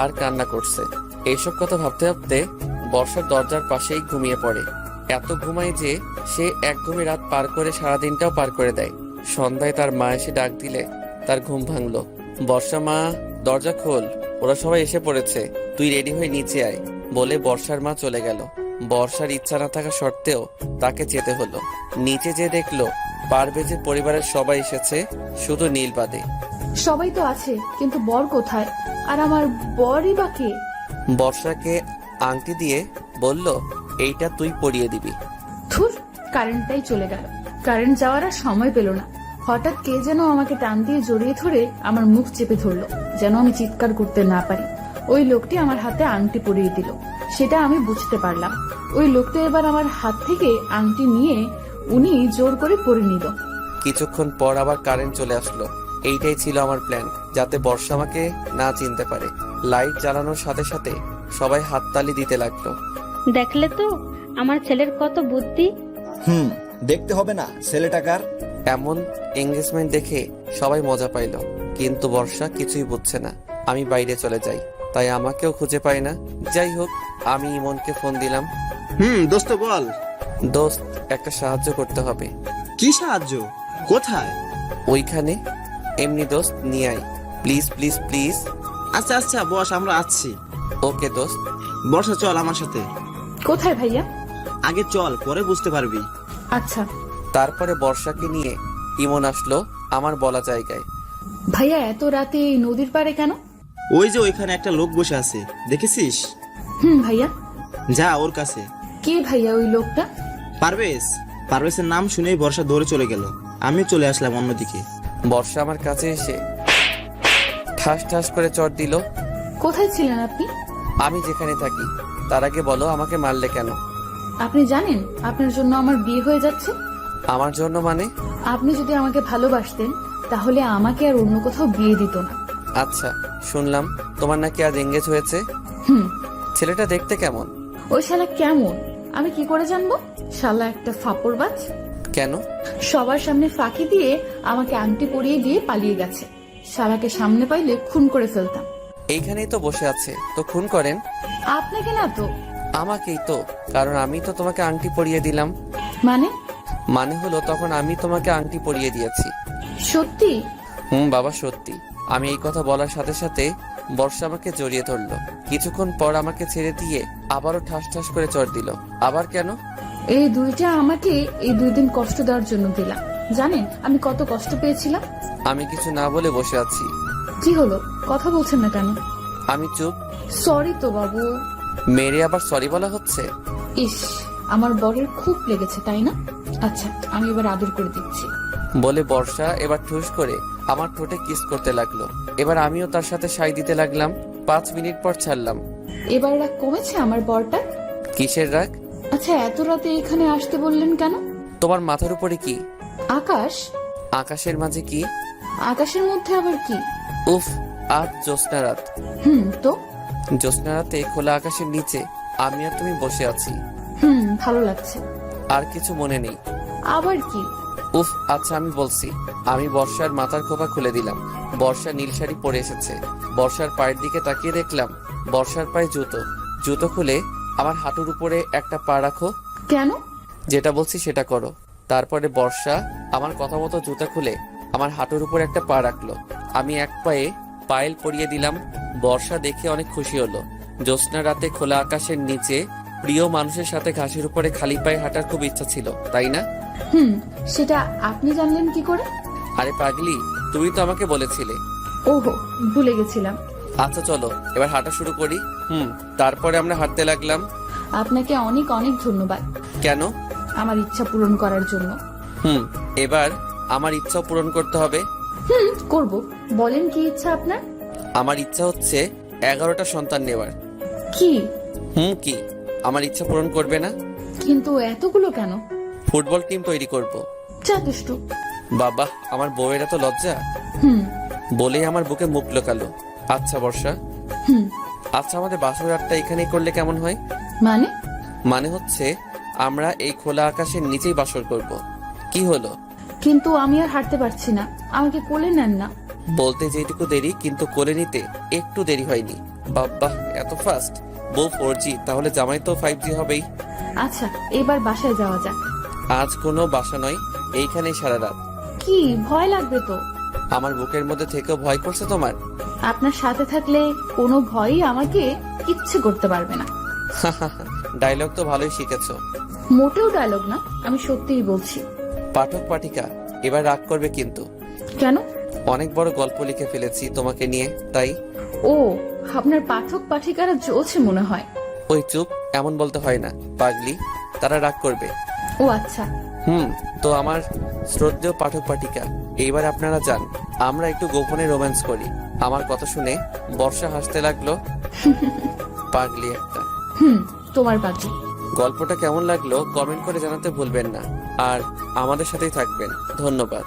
আর কান্না করছে। এইসব কথা ভাবতে ভাবতে বর্ষার দরজার পাশেই ঘুমিয়ে পড়ে। এত ঘুমায় যে সে এক ঘুমে রাত পার করে সারাদিনটাও পার করে দেয়। সন্ধ্যায় তার মা এসে ডাক দিলে তার ঘুম ভাঙলো। বর্ষা, মা দরজা খোল, ওরা সবাই এসে পড়েছে, তুই রেডি হয়ে নিচে আয় বলে বর্ষার মা চলে গেল। বর্ষার ইচ্ছা না থাকা সত্ত্বেও তাকে যেতে হলো। নিচে যেয়ে দেখলো পারভেজের পরিবারের সবাই এসেছে, শুধু নীল বাদে। সবাই তো আছে, কিন্তু বর কোথায়? আর আমার বরই বা কে? বর্ষাকে আংটি দিয়ে বলল, এইটা তুই পরিয়ে দিবি। ধুর, কারেন্টটাই চলে গেল। কারেন্ট যাওয়ার আর সময় পেল না। হঠাৎ কে যেন আমাকে টান দিয়ে জড়িয়ে ধরে আমার মুখ চেপে ধরলো, যেন আমি চিৎকার করতে না পারি। ওই লোকটি আমার হাতে আংটি পরিয়ে দিল, সেটা আমি বুঝতে পারলাম। ওই লোকটা এবার আমার হাত থেকে আংটি নিয়ে উনি জোর করে পরে নিল। কিছুক্ষণ পর আবার কারেন্ট চলে আসলো। এইটাই ছিল আমার প্ল্যান, যাতে বর্ষা আমাকে না চিনতে পারে। লাইট জ্বালানোর সাথে সাথে সবাই হাততালি দিতে লাগলো। দেখলে তো আমার ছেলের কত বুদ্ধি। দেখতে হবে না ছেলেটা কার। এমন এঙ্গেজমেন্ট দেখে সবাই মজা পাইলো, কিন্তু বর্ষা কিছুই বুঝছে না। আমি বাইরে চলে যাই, তাই আমাকেও খুঁজে পায় না। যাই হোক, আমি ইমনকে ফোন দিলাম। দোস্ত বল। দোস্ত, একটা সাহায্য করতে হবে। কি সাহায্য? কোথায়? ওইখানে। এমনি দোস্ত, নিয়ে আয় প্লিজ প্লিজ প্লিজ। আচ্ছা আচ্ছা বস, আমরা আসছি। ওকে দোস্ত। বর্ষা চল আমার সাথে। কোথায় ভাইয়া? আগে চল, পরে বুঝতে পারবি। আচ্ছা। তারপরে বর্ষাকে নিয়ে ইমন আসলো আমার বলা জায়গায়। ভাইয়া এত রাতে এই নদীর পাড়ে কেন? ওই যে ওইখানে একটা লোক বসে আছে, দেখেছিস? ভাইয়া। যা ওর কাছে। কে ভাইয়া ওই লোকটা? পারভেজ। পারভেজের নাম শুনেই বর্ষা দৌড়ে চলে গেল। আমি চলে আসলাম অন্যদিকে। বর্ষা আমার কাছে এসে ঠাস ঠাস করে চড় দিল। কোথায় ছিলেন আপনি? আমি যেখানে থাকি। তার আগে বলো, আমাকে মারলে কেন? আপনি জানেন আপনার জন্য আমার বিয়ে হয়ে যাচ্ছে? আমার জন্য মানে? আপনি যদি আমাকে ভালোবাসতেন তাহলে আমাকে আর অন্য কোথাও বিয়ে দিত না। আচ্ছা, শুনলাম তোমার নাকি আজ এঙ্গেজ হয়েছে। ছেলেটা দেখতে কেমন? ওই শালা কেমন আমি কি করে জানবো? শালা একটা ফাপড়বাজ। কেন? সবার সামনে ফাঁকি দিয়ে আমাকে আংটি পরিয়ে দিয়ে পালিয়ে গেছে। শালাকে সামনে পাইলে খুন করে ফেলতাম। এইখানেই তো বসে আছে, তো খুন করেন। আপনাকে না তো। আমাকেই তো, কারণ আমি তো তোমাকে আংটি পরিয়ে দিলাম। মানে হলো তখন আমি তোমাকে আংটি পরিয়ে দিয়েছি। সত্যি? বাবা সত্যি। আমি এই কথা বলার সাথে সাথে বর্ষা আমাকে জড়িয়ে ধরলো। কিছুক্ষণ পর আমাকে ছেড়ে দিয়ে আবারও ঠাস ঠাস করে চড় দিল। আবার কেন? এই দুইটা আমাকে এই 2 দিন কষ্ট দেওয়ার জন্য দিলাম। জানেন আমি কত কষ্ট পেয়েছিলাম? আমি কিছু না বলে বসে আছি। কি হলো, কথা বলছেন না কেন? আমি চুপ। সরি তো বাবু। মেরে আবার সরি বলা হচ্ছে? ইস, আমার বরের খুব লেগেছে তাই না? আচ্ছা, আমি এবার আদর করে দিচ্ছি বলে বর্ষা এবার ঠুস করে আমার ঠোঁটে কিস করতে লাগলো। এবার আমিও তার সাথে সাই দিতে লাগলাম। 5 মিনিট পর ছাড়লাম। এবার রাগ কমেছে আমার বরটা? কিসের রাগ? আচ্ছা, এত রাতে এখানে আসতে বললেন কেন? তোমার মাথার উপরে কি? আকাশ। আকাশের মাঝে কি? আকাশের মধ্যে আবার কি? উফ, আজ জ্যোৎস্না রাত। তো জ্যোৎস্না রাতে খোলা আকাশের নিচে আমি আর তুমি বসে আছি। ভালো লাগছে। আর কিছু মনে নেই? আবার কি? উফ, আচ্ছা আমি বলছি। আমি বর্ষার মাথার খোপা খুলে দিলাম। বর্ষা নীল শাড়ি পরে এসেছে। বর্ষার পায়ের দিকে তাকিয়ে দেখলাম বর্ষার পায়ে জুতো। জুতো খুলে আমার হাঁটুর উপরে একটা পা রাখো। কেন? যেটা বলছি সেটা করো। তারপরে বর্ষা আমার কথা মতো জুতা খুলে আমার হাঁটুর উপর একটা পা রাখলো। আমি এক পায়ে পায়েল পরিয়ে দিলাম। বর্ষা দেখে অনেক খুশি হলো। জ্যোৎস্না রাতে খোলা আকাশের নিচে প্রিয় মানুষের সাথে ঘাসের উপরে খালি পায়ে হাঁটার খুব ইচ্ছা ছিল, তাই না? সেটা আপনি জানলেন কি করে? আরে পাগলি, তুমি তো আমাকে বলেছিলে। ওহো, ভুলে গেছিলাম। আচ্ছা চলো এবার হাঁটা শুরু করি। তারপরে আমরা হাঁটতে লাগলাম। আপনাকে অনেক অনেক ধন্যবাদ। কেন? আমার ইচ্ছা পূরণ করার জন্য। এবার আমার ইচ্ছাও পূরণ করতে হবে। করব। বলেন কি ইচ্ছা আপনার? আমার ইচ্ছা হচ্ছে 11টা সন্তান নেওয়ার। কি? কি আমার ইচ্ছা পূরণ করবে না? কিন্তু এতগুলো কেন? ফুটবল টিম তৈরি করব। যা দুষ্টু। বাবা, আমার বউয়ের এত লজ্জা। বলেই আমার বুকে মুখ লোকালো। আচ্ছা বর্ষা, আচ্ছা, আমাদের বাসর রাতটা এখানেই করলে কেমন হয়? মানে? মানে হচ্ছে আমরা এই খোলা আকাশের নিচেই বাসর করব। কি হলো? কিন্তু আমি আর হাঁটতে পারছি না, আমাকে কোলে নেন না। বলতে যেটুকু দেরি, কিন্তু কোলে নিতে একটু দেরি হয়নি। বাবা, এত ফাস্ট! বউ 4G, তাহলে জামাই তো 5G হবেই। আচ্ছা, এবার বাসায় যাওয়া যাক। আজ কোনো বাসা নয়, এইখানেই সারা রাত। কি ভয় লাগবে তো? আমার বুকের মধ্যে থেকেও ভয় করছে তোমার? আপনার সাথে থাকলে কোনো ভয়ই আমাকে কিচ্ছু করতে পারবে না। ডায়লগ তো ভালোই শিখেছো। মোটেও ডায়লগ না, আমি সত্যিই বলছি। পাঠক পাঠিকা এবার রাগ করবে কিন্তু। কেন? অনেক বড় গল্প লিখে ফেলেছি তোমাকে নিয়ে, তাই। ও, আপনার পাঠক পাঠিকারা জ্বলছে মনে হয়। ওই চুপ, এমন বলতে হয় না পাগলি, তারা রাগ করবে। ও আচ্ছা। তো আমার শ্রদ্ধেয় পাঠক পাঠিকা, এইবার আপনারা যান, আমরা একটু গোপনে রোম্যান্স করি। আমার কথা শুনে বর্ষা হাসতে লাগলো। পাগলি একটা। তোমার পাখি। গল্পটা কেমন লাগলো কমেন্ট করে জানাতে ভুলবেন না, আর আমাদের সাথেই থাকবেন। ধন্যবাদ।